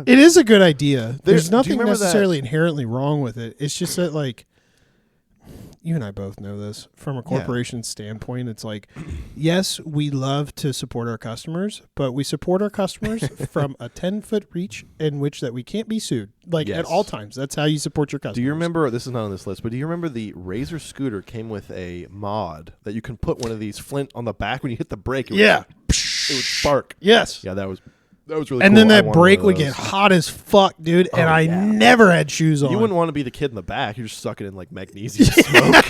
it is a good idea. There's nothing necessarily inherently wrong with it. It's just that, like, you and I both know this from a corporation standpoint. It's like, yes, we love to support our customers, but we support our customers from a 10-foot reach in which that we can't be sued. Like, at all times. That's how you support your customers. Do you remember, this is not on this list, but do you remember the Razor scooter came with a mod that you can put one of these flint on the back when you hit the brake? It would spark. Yes. Yeah, that was really cool. And then that brake would get hot as fuck, dude, and I never had shoes on. You wouldn't want to be the kid in the back. You're just sucking in, like, magnesium smoke.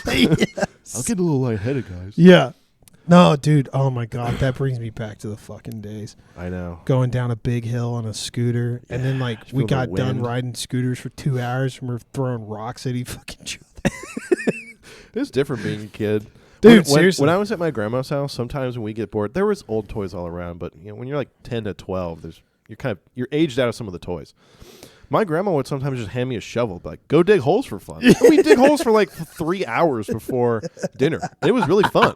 Yes. I'll get a little lightheaded, guys. Yeah. No, dude. Oh, my God. That brings me back to the fucking days. I know. Going down a big hill on a scooter, and then, like, we got done riding scooters for 2 hours, and we're throwing rocks at each other. It's different being a kid. Dude, seriously. When I was at my grandma's house, sometimes when we get bored, there was old toys all around, but when you're like 10 to 12, you're aged out of some of the toys. My grandma would sometimes just hand me a shovel, like, go dig holes for fun. And we dig holes for like 3 hours before dinner. It was really fun.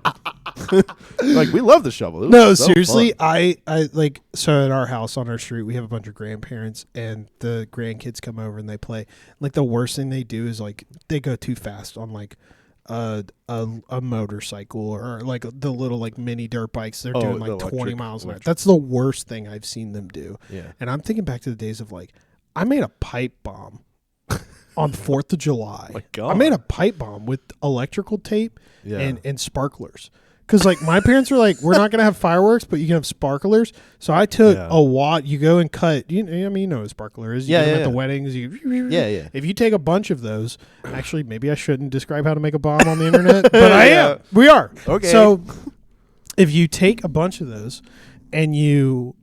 Like, we love the shovel. No, seriously, fun. I like, so at our house on our street, we have a bunch of grandparents, and the grandkids come over and they play. Like, the worst thing they do is, like, they go too fast on, like, a motorcycle, or like the little, like, mini dirt bikes. They're doing like 20 miles an hour. That's the worst thing I've seen them do. Yeah. And I'm thinking back to the days of, like, I made a pipe bomb on 4th of July. My God. I made a pipe bomb with electrical tape and sparklers. Because, like, my parents were like, we're not going to have fireworks, but you can have sparklers. So I took a wad. You go and cut. You know what a sparkler is. You get them at the weddings. Yeah. If you take a bunch of those, actually, maybe I shouldn't describe how to make a bomb on the internet, but I am. We are. Okay. So if you take a bunch of those and you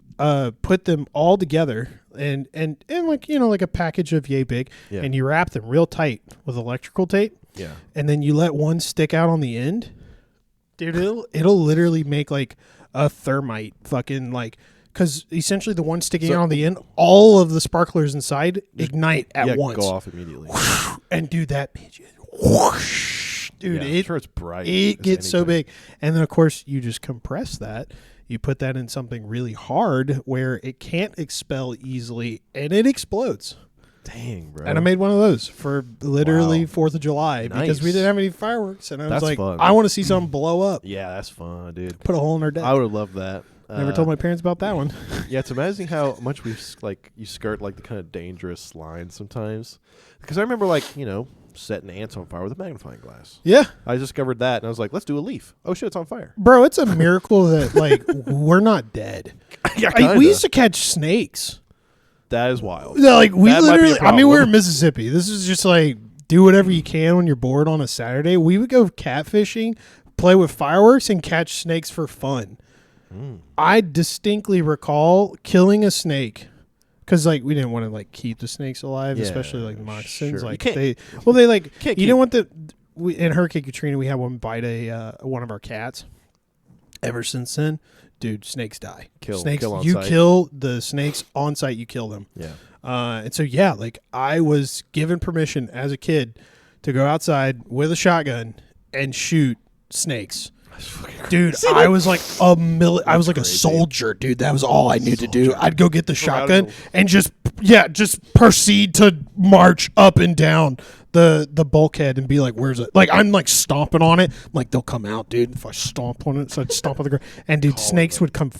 put them all together, and like, like a package of yay big, and you wrap them real tight with electrical tape, Yeah. And then you let one stick out on the end, dude, it'll literally make like a thermite fucking like, because essentially the one sticking out on the end, all of the sparklers inside ignite at once. Go off immediately. And dude, that bitch is whoosh. Dude, I'm sure it's bright. It gets so big. And then of course you just compress that. You put that in something really hard where it can't expel easily and it explodes. Dang, bro. And I made one of those for literally 4th of July because we didn't have any fireworks. And I was like, fun. I want to see something blow up. Yeah, that's fun, dude. Put a hole in our deck. I would have loved that. Never told my parents about that one. Yeah, it's amazing how much you skirt like the kind of dangerous lines sometimes. Because I remember setting ants on fire with a magnifying glass. Yeah. I discovered that and I was like, let's do a leaf. Oh shit, it's on fire. Bro, it's a miracle that we're not dead. Yeah, we used to catch snakes. That is wild. Yeah, we that literally, we're in Mississippi. This is just do whatever you can when you're bored on a Saturday. We would go catfishing, play with fireworks, and catch snakes for fun. I distinctly recall killing a snake because we didn't want to keep the snakes alive, especially the moccasins. Sure. You didn't want in Hurricane Katrina we had one bite one of our cats. Ever since then, dude, snakes die. Snakes, you kill the snakes on site. You kill them. Yeah. And so I was given permission as a kid to go outside with a shotgun and shoot snakes. Dude, I was like a soldier, dude. That was all I knew to do. I'd go get the shotgun and just proceed to march up and down the bulkhead and be like, where's it? I'm stomping on it. I'm like, they'll come out, dude. If I stomp on it, so I'd stomp on the ground. And dude, snakes would come.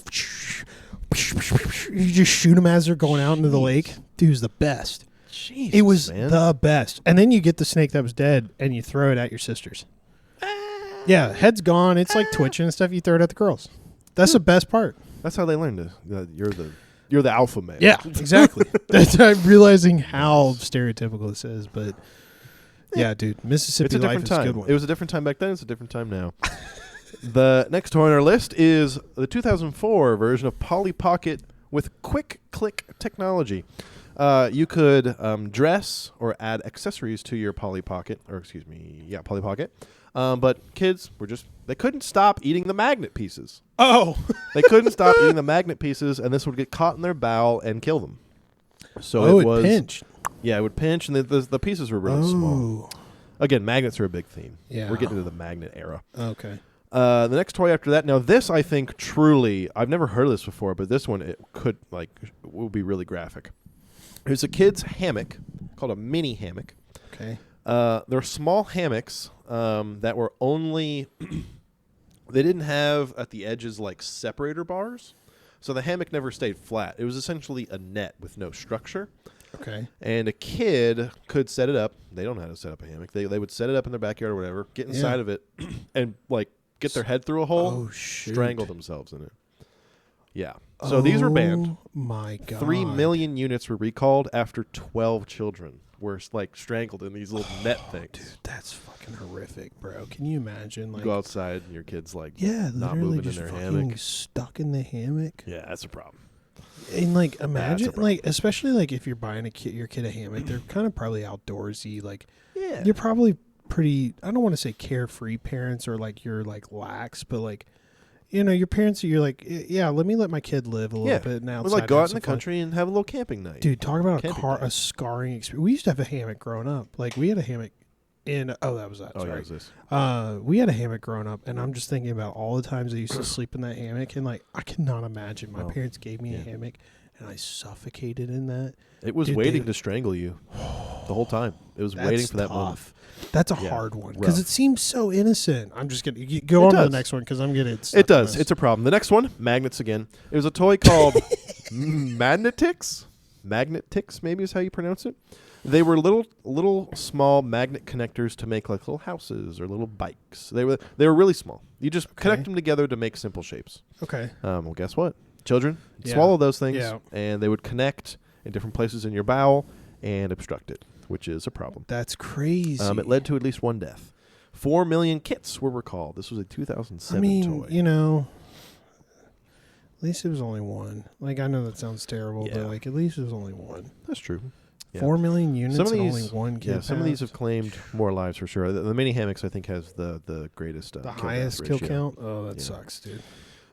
You just shoot them as they're going out into the lake. Dude, it was the best. Jeez, it was the best. And then you get the snake that was dead and you throw it at your sisters. Yeah, head's gone. It's twitching and stuff. You throw it at the girls. That's the best part. That's how they learn you're the alpha male. Yeah, exactly. I'm realizing how stereotypical this is, but yeah, dude, Mississippi life is a good one. It was a different time back then. It's a different time now. The next toy on our list is the 2004 version of Polly Pocket with quick click technology. You could dress or add accessories to your Polly Pocket, Polly Pocket. But kids they couldn't stop eating the magnet pieces. Oh. They couldn't stop eating the magnet pieces, and this would get caught in their bowel and kill them. So it was pinch. Yeah, it would pinch, and the pieces were really small. Again, magnets are a big theme. Yeah. We're getting into the magnet era. Okay. The next toy after that. Now, this I think truly, I've never heard of this before, but this one will be really graphic. There's a kid's hammock called a mini hammock. Okay. They're small hammocks that were only they didn't have at the edges separator bars, so the hammock never stayed flat. It was essentially a net with no structure. Okay. And a kid could set it up. They don't know how to set up a hammock. They would set it up in their backyard or whatever, get inside of it, and get their head through a hole, strangle themselves in it. Yeah. So these were banned. My God. 3 million units were recalled after 12 children were strangled in these little net things. Dude, that's fucking horrific, bro. Can you imagine? You go outside and your kid's not literally moving just in their fucking hammock. Stuck in the hammock. Yeah, that's a problem. And imagine especially if you're buying your kid a hammock, they're kind of probably outdoorsy. Yeah, you're probably pretty. I don't want to say carefree parents or you're lax, but your parents, you're let me let my kid live a little bit now. Go out in the country and have a little camping night. Dude, talk about a scarring experience. We used to have a hammock growing up. We had a hammock that was that. Oh, sorry. yeah, it was this. We had a hammock growing up, and I'm just thinking about all the times I used to sleep in that hammock, and I cannot imagine. My parents gave me a hammock, and I suffocated in that. It was waiting to strangle you the whole time. It was waiting for that moment. That's a hard one because it seems so innocent. I'm just going to go on to the next one because I'm getting it. It does. It's a problem. The next one, magnets again. It was a toy called Magnetix. Magnetix, maybe is how you pronounce it. They were little small magnet connectors to make little houses or little bikes. They were really small. You just connect them together to make simple shapes. Okay. Well, guess what? Children swallow those things, and they would connect in different places in your bowel and obstruct it, which is a problem. That's crazy. It led to at least one death. 4 million kits were recalled. This was a 2007 toy. At least it was only one. I know that sounds terrible, but at least it was only one. That's true. Yeah. 4 million units Some of and these, only one kid. yeah, some of these have claimed more lives for sure. The mini hammocks, I think, has the greatest the kill highest death kill ratio. count. Oh, that sucks, dude.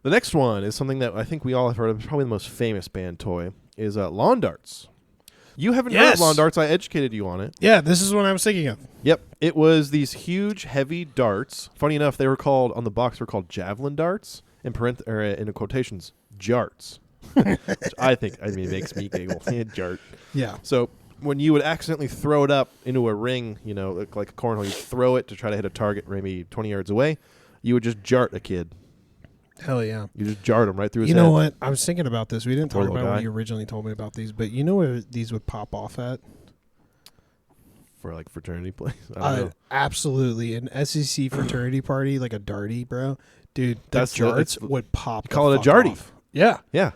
The next one is something that I think we all have heard of. It's probably the most famous band toy is lawn darts. You haven't heard of lawn darts. I educated you on it. Yeah, this is what I was thinking of. Yep. It was these huge, heavy darts. Funny enough, they were called, on the box, they were called javelin darts, in the quotations, jarts. Which makes me giggle. Jart. Yeah. So when you would accidentally throw it up into a ring, like a cornhole, you throw it to try to hit a target maybe 20 yards away, you would just jart a kid. Hell yeah. You just jarred him right through his head. You know what? I was thinking about this. We didn't talk about guy. when you originally told me about these, but you know where these would pop off at? For like fraternity plays? I don't know. Absolutely. An SEC fraternity party, like a darty, bro. Dude, That's jarts would pop. You call it a jarty. Off. Yeah. Yeah.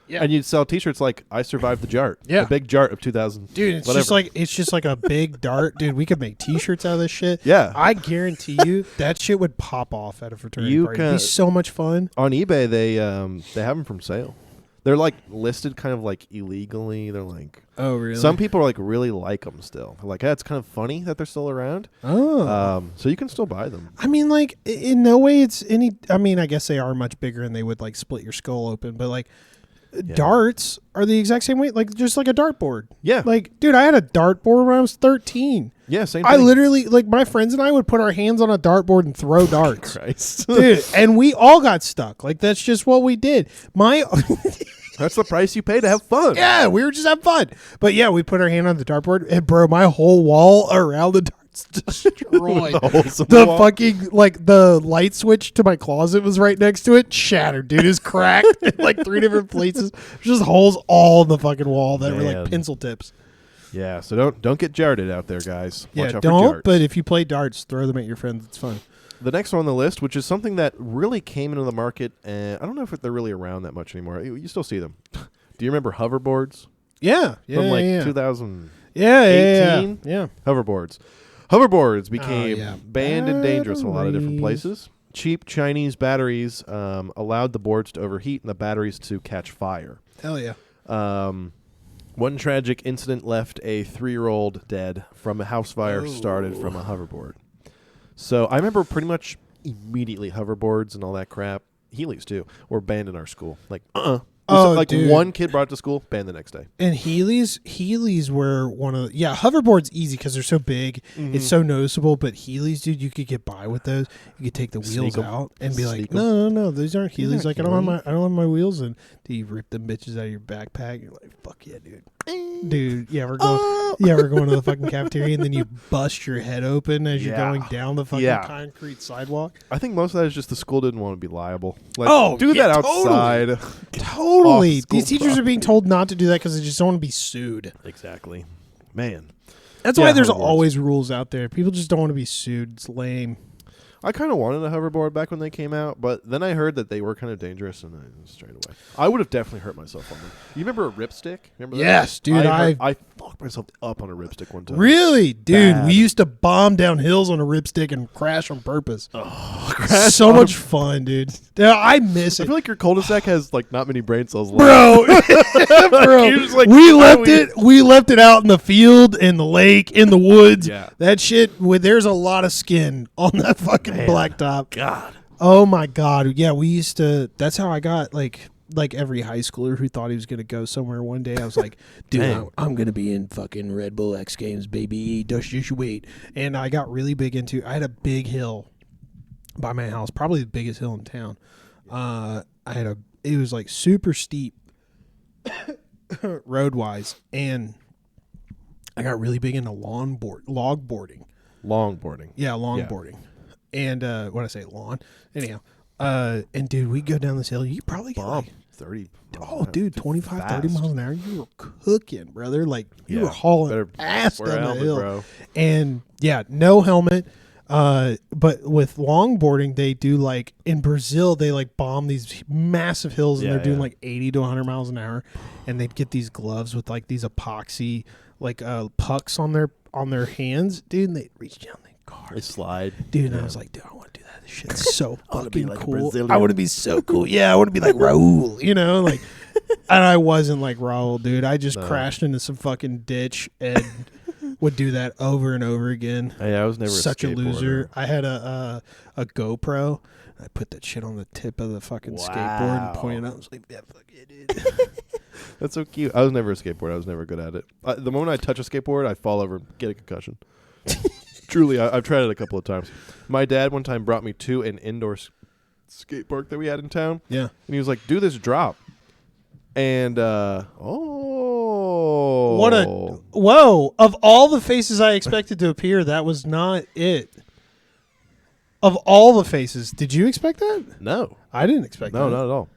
Yeah. And you'd sell T-shirts like "I survived the jart." Yeah. The big jart of 2000. Dude, it's just like a big dart. Dude, we could make T-shirts out of this shit. Yeah. I guarantee you that shit would pop off at a fraternity party. It'd be so much fun. On eBay, they have them from sale. They're like listed kind of like illegally. They're like, oh really? Some people are like really like them still. They're like, it's kind of funny that they're still around. Oh. So you can still buy them. I mean, like in no way it's any. I mean, I guess they are much bigger and they would like split your skull open, but like. Yeah. Darts are the exact same weight, like just like a dartboard. Yeah. Like, dude, I had a dartboard when I was 13. Yeah, same thing. I literally, like, my friends and I would put our hands on a dartboard and throw darts. Christ. Dude, and we all got stuck. Like, that's just what we did. That's the price you pay to have fun. Yeah, we were just having fun. But yeah, we put our hand on the dartboard, and bro, my whole wall around the darts destroyed. The fucking, like, the light switch to my closet was right next to it, shattered, dude. It's cracked in like 3 different places. Just holes all in the fucking wall that were like pencil tips. Yeah, so don't get jarted out there, guys. Watch out don't. for jarts. But if you play darts, throw them at your friends. It's fun. The next one on the list, which is something that really came into the market, and I don't know if they're really around that much anymore. You still see them. Do you remember hoverboards? Yeah. From like 2018? Yeah. Hoverboards. Hoverboards became banned and dangerous in a lot of different places. Cheap Chinese batteries allowed the boards to overheat and the batteries to catch fire. Hell yeah. One tragic incident left a 3-year-old dead from a house fire started from a hoverboard. So I remember pretty much immediately hoverboards and all that crap, Heelys too, were banned in our school. Like, dude. One kid brought it to school, banned the next day. And Heelys were one of hoverboards easy because they're so big, it's so noticeable. But Heelys, dude, you could get by with those. You could take the wheels out and be like, no, those aren't Heelys. Like I don't have my wheels. And do you rip them bitches out of your backpack? You're like, fuck yeah, dude. Dude, we're going to the fucking cafeteria, and then you bust your head open as you're going down the fucking concrete sidewalk. I think most of that is just the school didn't want to be liable. Like, do that outside. Totally. These teachers are being told not to do that because they just don't want to be sued. Exactly. Man. That's why there's always rules out there. People just don't want to be sued. It's lame. I kind of wanted a hoverboard back when they came out, but then I heard that they were kind of dangerous, and I strayed away. I would have definitely hurt myself on them. You remember a ripstick? Remember that? Yes, dude. I fucked myself up on a ripstick one time. Really? Dude, we used to bomb down hills on a ripstick and crash on purpose. So much fun, dude. Yeah, I miss it. I feel like your cul-de-sac has like not many brain cells left. Bro, we left it out in the field, in the lake, in the woods. Yeah. That shit, there's a lot of skin on that fucking blacktop. God. Oh my God. Yeah, we used to. That's how I got like every high schooler who thought he was gonna go somewhere one day. I was like, dude, I'm gonna be in fucking Red Bull X Games, baby. Just wait. And I got really big into. I had a big hill by my house, probably the biggest hill in town. It was like super steep road wise, and I got really big into longboarding. Longboarding. Yeah, longboarding. And when I say lawn, anyhow, and dude, we go down this hill. You probably get like 30. Oh, dude, 25, 30 miles an hour. You were cooking, brother. Like you were hauling ass down the hill. Bro. And yeah, no helmet. But with longboarding, they do like in Brazil, they like bomb these massive hills, and they're doing like 80 to 100 miles an hour, and they'd get these gloves with like these epoxy like pucks on their hands, dude. And they reach down the car, they slide, dude. And I was like, dude, I want to do that. This shit's so fucking like cool. I want to be so cool. Yeah, I want to be like Raul, you know, like. And I wasn't like Raul, dude. I just crashed into some fucking ditch and would do that over and over again. Hey, I was never such a loser. I had a GoPro. I put that shit on the tip of the fucking skateboard and pointed out. I was like, yeah, fuck it, dude. That's so cute. I was never a skateboarder. I was never good at it. The moment I touch a skateboard, I fall over and get a concussion. Truly, I've tried it a couple of times. My dad one time brought me to an indoor skate park that we had in town. Yeah. And he was like, do this drop. And, whoa. Of all the faces I expected to appear, that was not it. Of all the faces, did you expect that? No. I didn't expect that. No, not at all.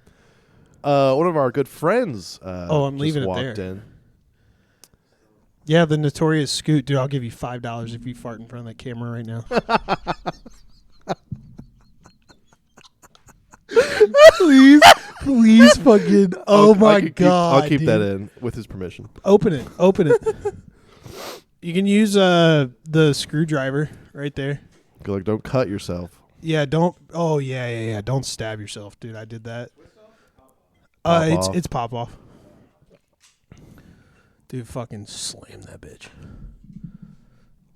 One of our good friends I'm leaving walked it there. in. Yeah, the notorious Scoot. Dude, I'll give you $5 if you fart in front of that camera right now. Please fucking. Oh my God. I'll keep that in with his permission. Open it. You can use the screwdriver right there. Like, don't cut yourself. Yeah, don't. Oh, yeah. Don't stab yourself, dude. I did that. It's pop off. Dude, fucking slam that bitch.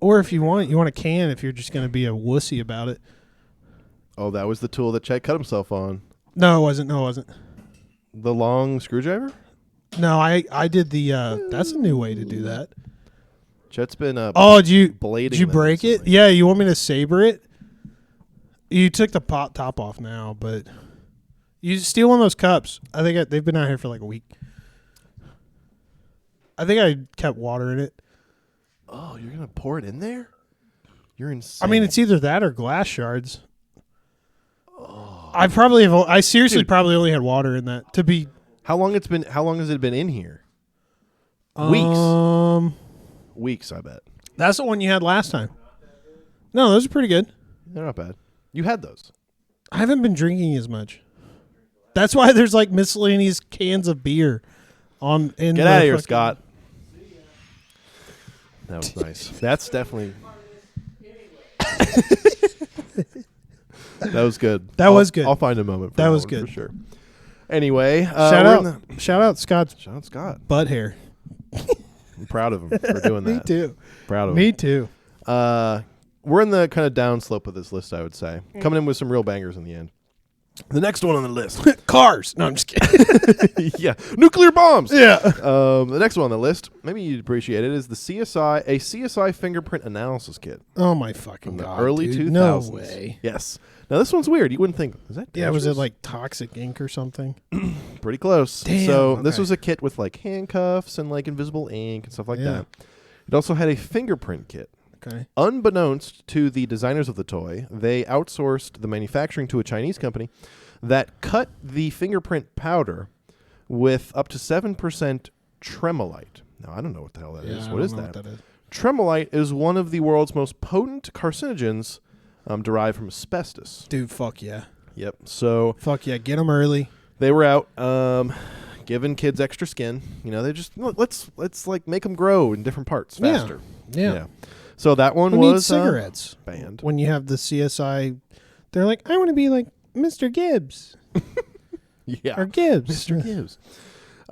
Or if you want a can if you're just going to be a wussy about it. Oh, that was the tool that Chet cut himself on. No, it wasn't. The long screwdriver? No, I did the, that's a new way to do that. Chet's been, did you blading break it? Yeah, you want me to saber it? You took the top off now, but you steal one of those cups. I think they've been out here for like a week. I think I kept water in it. Oh, you're going to pour it in there? You're insane. I mean, it's either that or glass shards. Oh. I seriously probably only had water in that to be. How long has it been in here? Weeks. Weeks, I bet. That's the one you had last time. No, those are pretty good. They're not bad. You had those. I haven't been drinking as much. That's why there's like miscellaneous cans of beer on. Get out of here, Scott. That was nice. That's definitely. That was good. That was good. I'll find a moment. That was good for sure. Anyway, shout out Scott's. Shout out Scott. Butt hair. I'm proud of him for doing that. Me too. Proud of him. Me too. We're in the kind of down slope of this list, I would say. Coming in with some real bangers in the end. The next one on the list. Cars. No, I'm just kidding. Yeah. Nuclear bombs. Yeah. The next one on the list, maybe you'd appreciate it, is the CSI fingerprint analysis kit. Oh, my fucking God. Early dude. 2000s. No way. Yes. Now, this one's weird. You wouldn't think, is that dangerous? Yeah, was it like toxic ink or something? Pretty close. Damn, so okay. this was a kit with like handcuffs and like invisible ink and stuff like that. It also had a fingerprint kit. Okay. Unbeknownst to the designers of the toy, they outsourced the manufacturing to a Chinese company that cut the fingerprint powder with up to 7% tremolite. Now, I don't know what the hell that is. What is that? What that is. Tremolite is one of the world's most potent carcinogens derived from asbestos. Dude, fuck yeah. Yep. So fuck yeah. Get them early. they were out giving kids extra skin. You know, they just let's like make them grow in different parts faster. Yeah. So that one Who was needs cigarettes banned. when you have the CSI. They're like, I want to be like Mr. Gibbs. Yeah. Or Gibbs. Mr. Gibbs.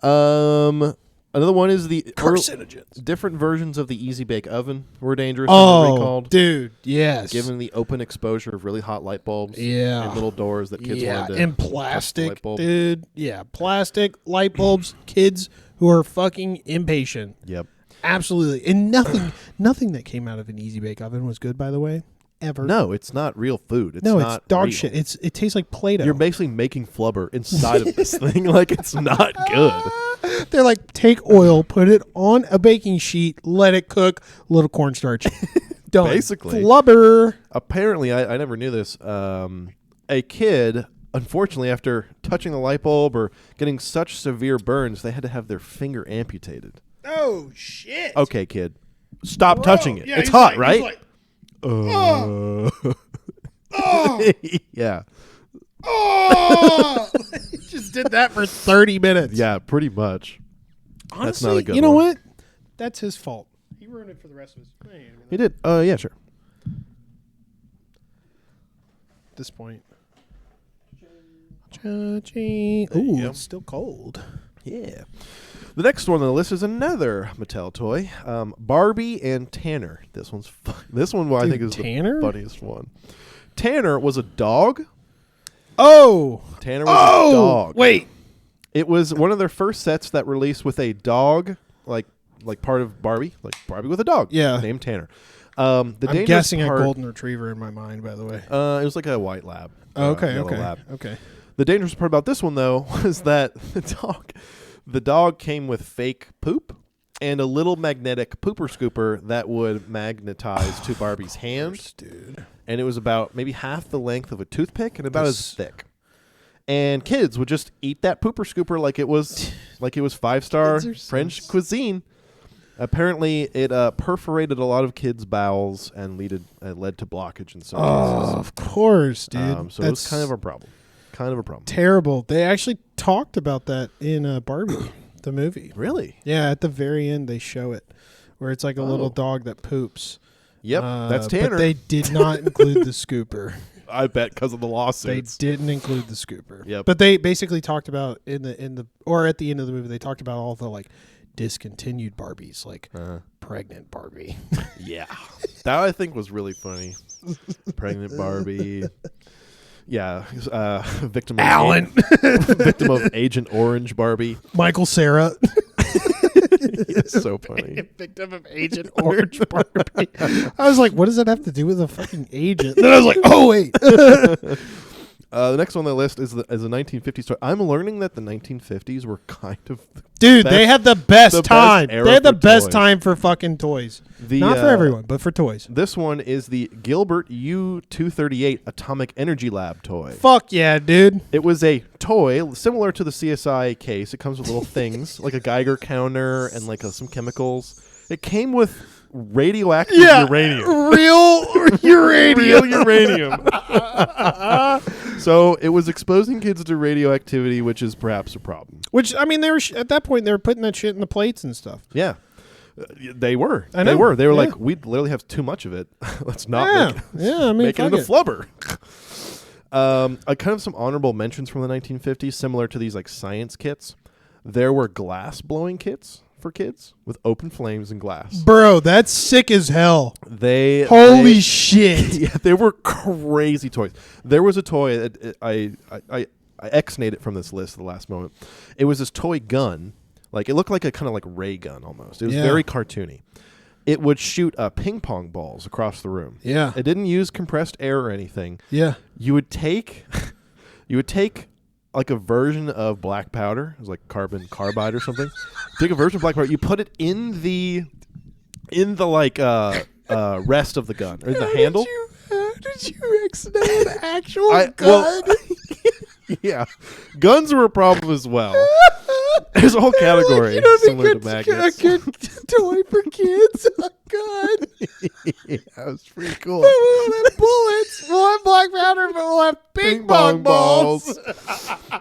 Another one is the carcinogens. Different versions of the Easy Bake Oven were dangerous. Oh, recalled, dude, yes. given the open exposure of really hot light bulbs. Yeah. And little doors that kids wanted to. And plastic, dude. Yeah, plastic light bulbs. Kids who are fucking impatient. Yep. Absolutely. And nothing that came out of an Easy Bake Oven was good, by the way. Ever. No, it's not real food. It's dog shit. It tastes like Play-Doh. You're basically making flubber inside of this thing. Like, it's not good. They're like, take oil, put it on a baking sheet, let it cook, little cornstarch. Done. Basically. Flubber. Apparently, I never knew this. A kid, unfortunately, after touching the light bulb or getting such severe burns, they had to have their finger amputated. Oh, shit. Okay, kid. Stop touching it. It's hot, right? Yeah. Oh! Just did that for 30 minutes. Yeah, pretty much. Honestly, that's not a good you know one. what? That's his fault. He ruined it for the rest of us. He did. Yeah, sure. At this point. Ooh, it's still cold. Yeah. The next one on the list is another Mattel toy, Barbie and Tanner. This one I think is Tanner? the funniest one. Tanner was a dog. Oh, Tanner was a dog. Wait, it was one of their first sets that released with a dog, like part of Barbie, like Barbie with a dog. Yeah, named Tanner. I'm guessing a golden retriever in my mind. By the way, it was like a white lab. Okay. Lab. Okay. The dangerous part about this one though was that the dog came with fake poop and a little magnetic pooper scooper that would magnetize to Barbie's hands. Dude. And it was about maybe half the length of a toothpick and about as thick. And kids would just eat that pooper scooper like it was 5-star French cuisine. Apparently, it perforated a lot of kids' bowels and led to blockage in some cases. Of course, dude. So it was kind of a problem. Terrible. They actually talked about that in Barbie, the movie. Really? Yeah, at the very end they show it, where it's like a little dog that poops. Yep, that's Tanner. But they did not include the scooper. I bet because of the lawsuits. They didn't include the scooper. Yep. But they basically talked about at the end of the movie, they talked about all the like discontinued Barbies, like pregnant Barbie. Yeah, that I think was really funny. Pregnant Barbie. Yeah, victim of Alan, victim of Agent Orange Barbie. Michael Cera. It's so funny. Victim of Agent Orange Barbie. I was like, what does that have to do with a fucking agent? Then I was like, oh wait. The next one on the list is a 1950s toy. I'm learning that the 1950s were kind of they had the best time. They had the best toys. Time for fucking toys. Not for everyone, but for toys. This one is the Gilbert U-238 Atomic Energy Lab toy. Fuck yeah, dude. It was a toy similar to the CSI case. It comes with little things like a Geiger counter and like some chemicals. It came with radioactive uranium. Real uranium. So it was exposing kids to radioactivity, which is perhaps a problem. Which, I mean, they were at that point, they were putting that shit in the plates and stuff. Yeah. They were. I know. They were like, we literally have too much of it. Let's not make it into flubber. Kind of some honorable mentions from the 1950s, similar to these like science kits. There were glass blowing kits for kids with open flames and glass. Bro, that's sick as hell. Holy shit. Yeah, they were crazy toys. There was a toy that I X-nayed it from this list at the last moment. It was this toy gun. Like it looked like a kind of like ray gun almost. It was very cartoony. It would shoot ping pong balls across the room. Yeah. It didn't use compressed air or anything. Yeah. You would take like a version of black powder. It was like carbon carbide or something. Take a version of black powder. You put it in the like rest of the gun or the handle. How did you X-nay an actual gun? Yeah, guns were a problem as well. There's a whole category similar to magnets. A good toy for kids. A gun. Yeah, that was pretty cool. We won't have bullets. We'll have black powder, but we'll have ping pong balls.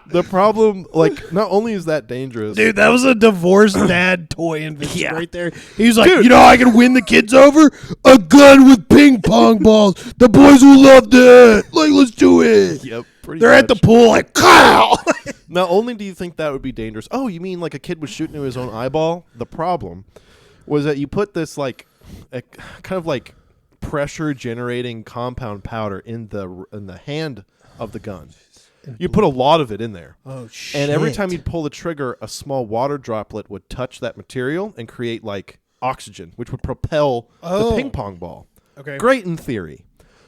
The problem, like, not only is that dangerous, dude, that was a divorced dad toy invention right there. He was like, dude, you know how I can win the kids over? A gun with ping pong balls. The boys will love that. Like, let's do it. Yep. They're at the pool like, Kyle. Not only do you think that would be dangerous, you mean like a kid was shooting into his own eyeball? The problem was that you put this like a kind of like pressure generating compound powder in the hand of the gun. You put a lot of it in there. Oh shit. And every time you'd pull the trigger, a small water droplet would touch that material and create like oxygen, which would propel the ping pong ball. Okay. Great in theory.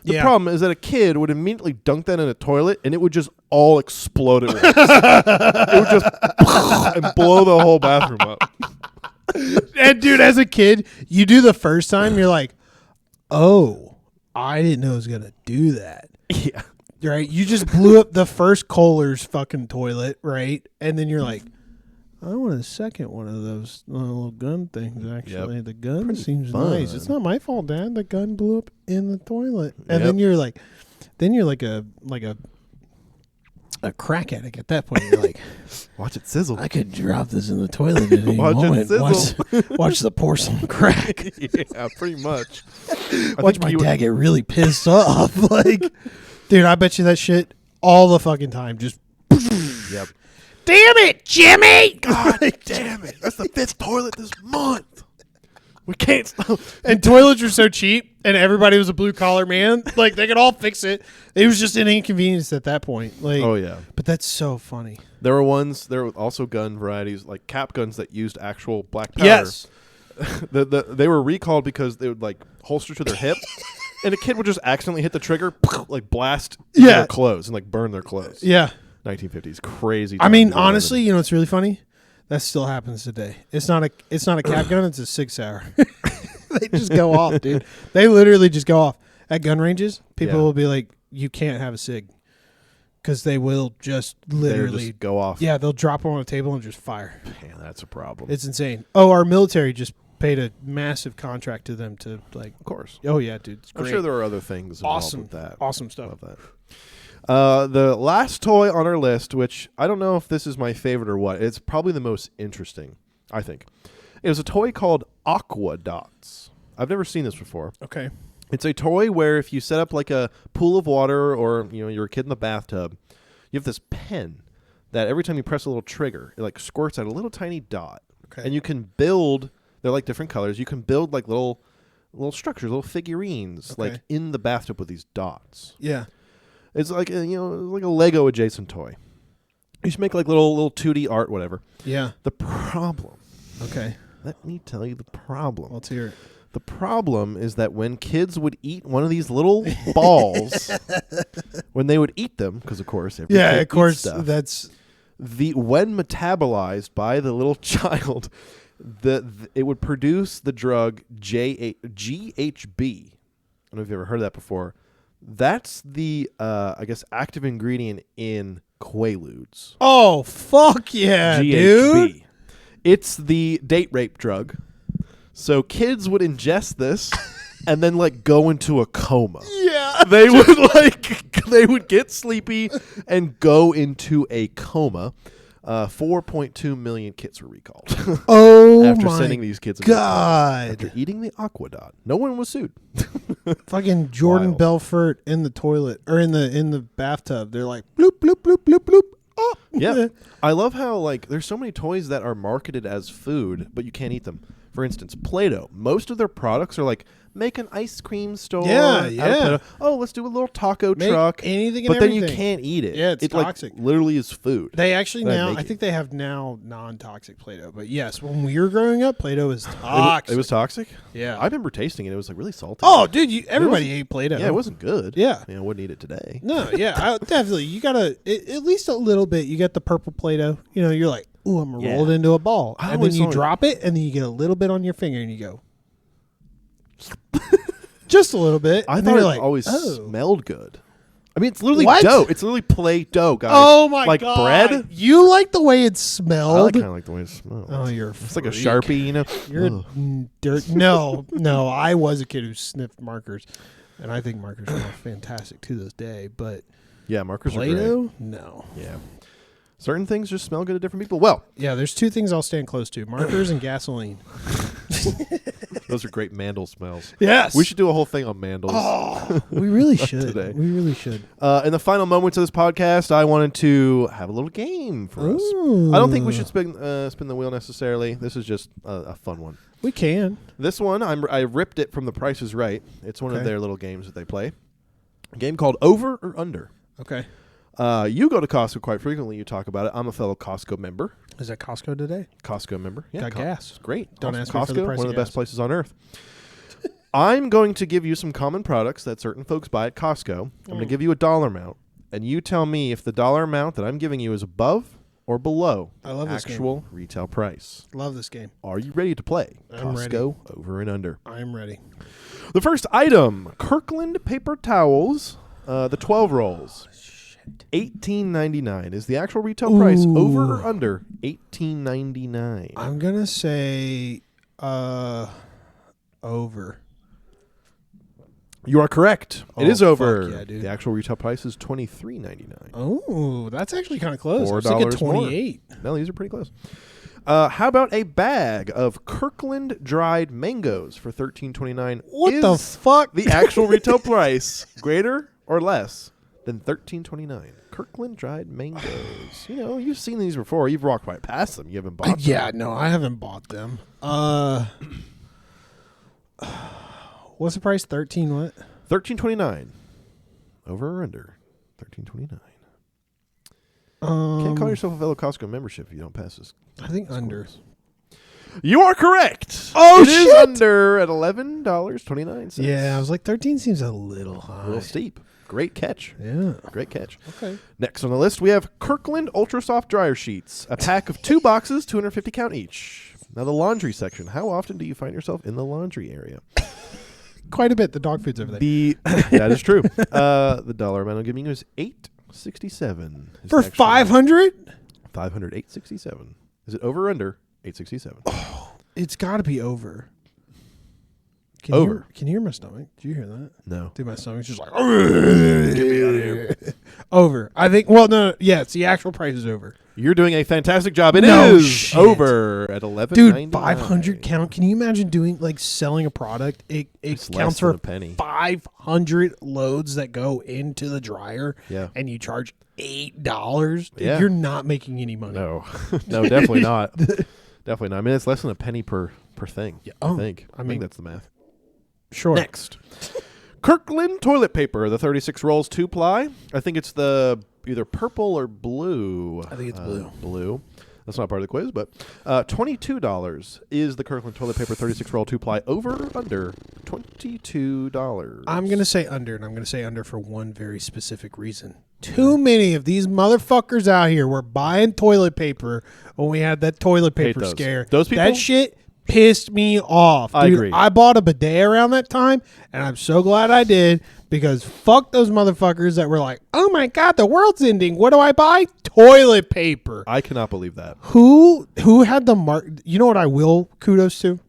The problem is that a kid would immediately dunk that in a toilet, and it would just all explode at once. It would just and blow the whole bathroom up. And dude, as a kid, you do the first time, you're like, oh, I didn't know it was going to do that. Yeah. Right? You just blew up the first Kohler's fucking toilet, right? And then you're like, I want a second one of those little gun things, actually. Yep. The gun seems nice. It's not my fault, Dad. The gun blew up in the toilet. And then you're like a crack addict at that point. You're like, watch it sizzle. I could drop this in the toilet at any moment. Watch the porcelain crack. Yeah, pretty much. Watch my dad get really pissed off. Like, dude, I bet you that shit all the fucking time. Just yep. damn it, Jimmy! God damn it. That's the 5th toilet this month. We can't stop. And toilets are so cheap, and everybody was a blue-collar man. Like, they could all fix it. It was just an inconvenience at that point. Like, oh, yeah. But that's so funny. There were also gun varieties, like cap guns that used actual black powder. Yes. They were recalled because they would, like, holster to their hip, and a kid would just accidentally hit the trigger, like, blast their clothes and, like, burn their clothes. Yeah. 1950s. Crazy. I mean, honestly, you know what's really funny? That still happens today. It's not a cap gun. It's a Sig Sauer. They just go off, dude. They literally just go off at gun ranges. People will be like, "You can't have a Sig," because they will just literally just go off. Yeah, they'll drop them on a table and just fire. Man, that's a problem. It's insane. Oh, our military just paid a massive contract to them to like. Of course. Oh yeah, dude. It's great. I'm sure there are other things involved with that. Awesome stuff. Love that. The last toy on our list, which I don't know if this is my favorite or what, it's probably the most interesting, I think. It was a toy called Aqua Dots. I've never seen this before. Okay. It's a toy where if you set up like a pool of water or you're a kid in the bathtub, you have this pen that every time you press a little trigger, it like squirts out a little tiny dot. Okay. And you can build, they're like different colors, you can build like little structures, little figurines like in the bathtub with these dots. Yeah. It's like like a Lego adjacent toy. You should make like little 2D art, whatever. Yeah. The problem. Okay. Let me tell you the problem. Let's hear it. The problem is that when kids would eat one of these little balls, when they would eat them, because of course every kid of course stuff, that's when metabolized by the little child, it would produce the drug GHB. I don't know if you've ever heard of that before. That's the, I guess, active ingredient in Quaaludes. Oh, fuck yeah, GHB. dude. It's the date rape drug. So kids would ingest this and then, like, go into a coma. Yeah. They would get sleepy and go into a coma. 4.2 million kits were recalled. Oh, after sending these kids God. after eating the Aqua Dot. No one was sued. Fucking Jordan Belfort in the toilet or in the bathtub. They're like bloop bloop bloop bloop bloop. Oh. Yeah. I love how like there's so many toys that are marketed as food, but you can't eat them. For instance, Play-Doh. Most of their products are like make an ice cream store. Yeah. Oh, let's do a little taco Make truck. Anything and but then you everything. can't eat it. Yeah, it's toxic. Like, literally is food. They actually now, I think they have now non-toxic Play-Doh. But yes, when we were growing up, Play-Doh was toxic. It was toxic? Yeah. I remember tasting it. It was like really salty. Oh, dude, everybody ate Play-Doh. Yeah, it wasn't good. Yeah. I wouldn't eat it today. No, yeah, definitely. You got to, at least a little bit, you get the purple Play-Doh. You know, you're like, ooh, I'm going to roll it into a ball. And then you drop it, and then you get a little bit on your finger, and you go. Just a little bit. I thought it always smelled good. I mean, it's literally dough. It's literally Play-Doh, guys. Oh, my like God. Bread? You like the way it smelled? I kind of like the way it smelled. Oh, you're a It's like a freak. Sharpie, you know? You're a dirt. No, I was a kid who sniffed markers, and I think markers are fantastic to this day, but Yeah, markers are Play-Doh? great. No. Yeah. Certain things just smell good to different people. Well, yeah, there's two things I'll stand close to: markers and gasoline. those are great Mandel smells. Yes, We should do a whole thing on Mandels. Oh, we really should. Today. We really should. In the final moments of this podcast, I wanted to have a little game for us. I don't think we should spin the wheel necessarily. This is just a fun one. We can. This one, I ripped it from The Price is Right. It's one of their little games that they play. A game called Over or Under. Okay. You go to Costco quite frequently. You talk about it. I'm a fellow Costco member. Is that Costco today? Costco member. Yeah, Got gas. It's great. Don't Awesome. ask me Costco, for the price one of of the gas. best places on earth. I'm going to give you some common products that certain folks buy at Costco. I'm going to give you a dollar amount, and you tell me if the dollar amount that I'm giving you is above or below I love this actual retail price. Love this game. Are you ready to play? I'm Costco Over and Under. I'm ready. The first item, Kirkland paper towels, the 12 rolls. $18.99 is the actual retail price. Over or under $18.99? I'm gonna say over. You are correct. Oh, it is over. fuck yeah, dude. The actual retail price is $23.99. Oh, that's actually kind of close. $4 I was thinking 28. more. No, these are pretty close. How about a bag of Kirkland dried mangoes for $13.29? What the fuck? The actual retail price greater or less than $13.29? Kirkland dried mangoes. You know, you've seen these before. You've walked right past them. You haven't bought them. Yeah, no, I haven't bought them. What's the price? 13 what? $13.29. Over or under? $13.29. Can't call yourself a fellow Costco membership if you don't pass this. I think under. You are correct. Oh, it shit! Is under at $11.29. Yeah, I was like 13 seems a little high. A little steep. Great catch. Yeah. Great catch. Okay. Next on the list, we have Kirkland Ultra Soft Dryer Sheets. A pack of 2 boxes, 250 count each. Now the laundry section. How often do you find yourself in the laundry area? Quite a bit. The dog food's over there. That is true. The dollar amount I'm giving you is $8.67. For 500? 500, $8.67. Is it over or under? $8.67. Oh, it's got to be over. Over. Can you hear my stomach? Did you hear that? No. Dude, my stomach's just like, get me out of here. Over. I think, well, no, yeah, it's the actual price is over. You're doing a fantastic job. It No is shit. over at $11.99. Dude, 500 count. Can you imagine doing, like, selling a product? It It's counts less for than a penny. 500 loads that go into the dryer. Yeah. And you charge $8. Dude, Yeah. you're not making any money. No. No, definitely not. Definitely not. I mean, it's less than a penny per thing. Yeah. I think. I mean, that's the math. Sure. Next. Kirkland toilet paper, the 36 rolls 2-ply. I think it's the either purple or blue. I think it's blue. Blue. That's not part of the quiz, but $22 is the Kirkland toilet paper 36 roll 2-ply. Over or under $22. I'm going to say under, and I'm going to say under for one very specific reason. Too many of these motherfuckers out here were buying toilet paper when we had that toilet paper those. scare. Those people? That shit pissed me off. Dude, I agree. I bought a bidet around that time, and I'm so glad I did, because fuck those motherfuckers that were like, oh my God, the world's ending. What do I buy? Toilet paper. I cannot believe that. Who had the mark? You know what I will kudos to?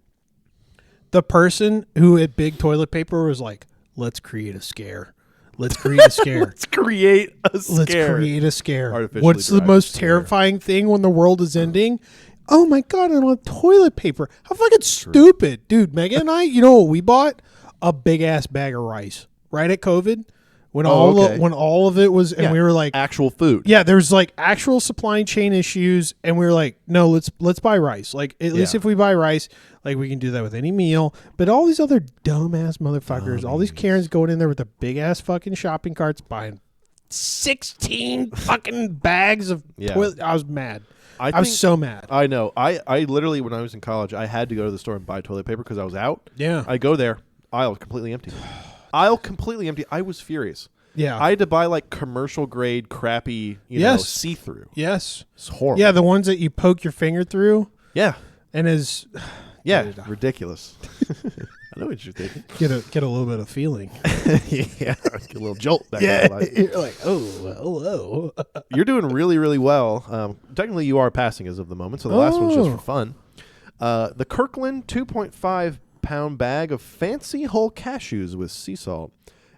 The person who at Big Toilet Paper was like, let's create a scare. Let's create a scare. Let's create a scare. Let's create a scare. Artificially What's the derived most scare. terrifying thing when the world is ending? Oh my God, I don't have toilet paper. How fucking stupid. Dude, Megan and I, you know what we bought? A big ass bag of rice. Right at COVID. When when all of it was, and Yeah, we were like, actual food. yeah, there's like actual supply chain issues, and we were like, no, let's buy rice. Like at least if we buy rice, like we can do that with any meal. But all these other dumbass motherfuckers, all these Karens going in there with the big ass fucking shopping carts buying 16 fucking bags of toilet. I was mad. I was so mad. I know. I literally, when I was in college, I had to go to the store and buy toilet paper because I was out. Yeah. I go there, aisle completely empty. Aisle completely empty. I was furious. Yeah. I had to buy like commercial grade crappy, you know, see-through. Yes. It's horrible. Yeah, the ones that you poke your finger through. Yeah. And is ridiculous. I know what you're thinking. Get a little bit of feeling. Yeah. Get a little jolt back. You're like, oh, hello. You're doing really, really well. Technically, you are passing as of the moment, so the last one's just for fun. The Kirkland 2.5-pound bag of fancy whole cashews with sea salt.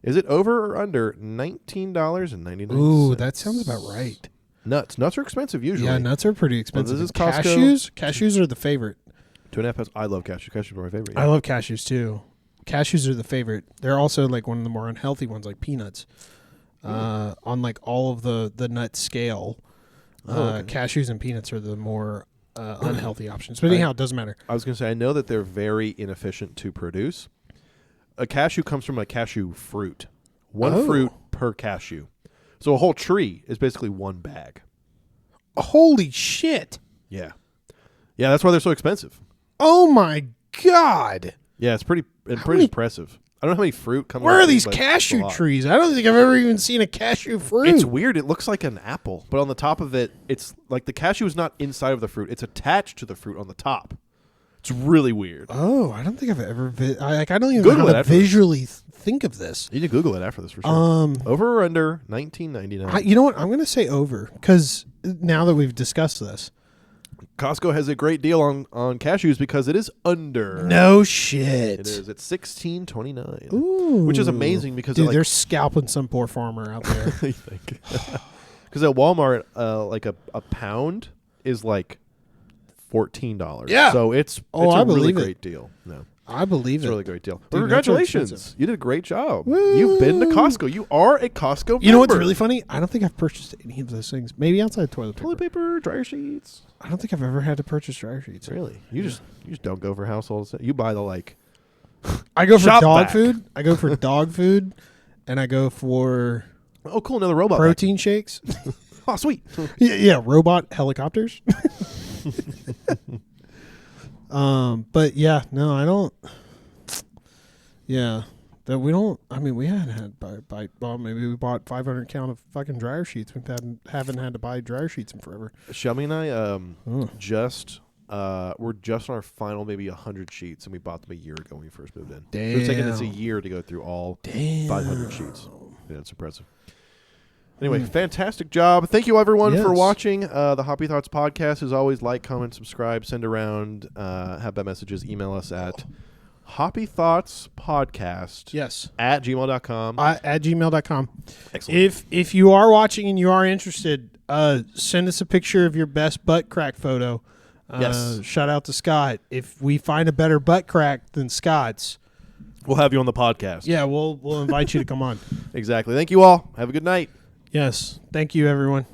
Is it over or under $19.99? Ooh, that sounds about right. Nuts. Nuts are expensive usually. Yeah, nuts are pretty expensive. This is Costco. Cashews are the favorite. 2.5 pounds. I love cashews. Cashews are my favorite. Yeah. I love cashews too. Cashews are the favorite. They're also like one of the more unhealthy ones, like peanuts. On like all of the nut scale, cashews and peanuts are the more unhealthy options. But anyhow, it doesn't matter. I was going to say, I know that they're very inefficient to produce. A cashew comes from a cashew fruit. One fruit per cashew. So a whole tree is basically one bag. Holy shit. Yeah. Yeah, that's why they're so expensive. Oh my God. Yeah, it's pretty impressive. I don't know how many fruit come. Where are these cashew trees? I don't think I've ever even seen a cashew fruit. It's weird. It looks like an apple, but on the top of it, it's like the cashew is not inside of the fruit. It's attached to the fruit on the top. It's really weird. Oh, I don't think I've ever. I don't even Google know how to visually think of this. You need to Google it after this for sure. Over or under $19.99? You know what? I'm going to say over, because now that we've discussed this, Costco has a great deal on cashews because it is under. No shit. It is. It's $16.29. Ooh. Which is amazing because they're scalping some poor farmer out there. I think. Because at Walmart, like a pound is like $14. Yeah. So it's a really great deal. No. I believe it's a really great deal. Dude, congratulations. You did a great job. Woo. You've been to Costco. You are a Costco member. You know what's really funny? I don't think I've purchased any of those things. Maybe outside toilet paper, dryer sheets. I don't think I've ever had to purchase dryer sheets. Really? You just don't go for household stuff. You buy the I go for dog back. food. I go for dog food, and I go for cool, another robot protein shakes. Oh, sweet. Yeah, robot helicopters. But yeah, no, I don't. Yeah, that we don't. I mean, we hadn't had maybe we bought 500 count of fucking dryer sheets. We haven't had to buy dryer sheets in forever. Shelby and I we're just on our final maybe 100 sheets, and we bought them a year ago when we first moved in. Damn. It's taken us a year to go through all 500 sheets. Yeah, it's impressive. Anyway, fantastic job. Thank you, everyone, for watching the Hoppy Thoughts podcast. As always, like, comment, subscribe, send around, have that messages, email us at hoppythoughtspodcast at gmail.com. At gmail.com. Excellent. If you are watching and you are interested, send us a picture of your best butt crack photo. Yes. Shout out to Scott. If we find a better butt crack than Scott's, we'll have you on the podcast. Yeah, we'll invite you to come on. Exactly. Thank you all. Have a good night. Yes. Thank you, everyone.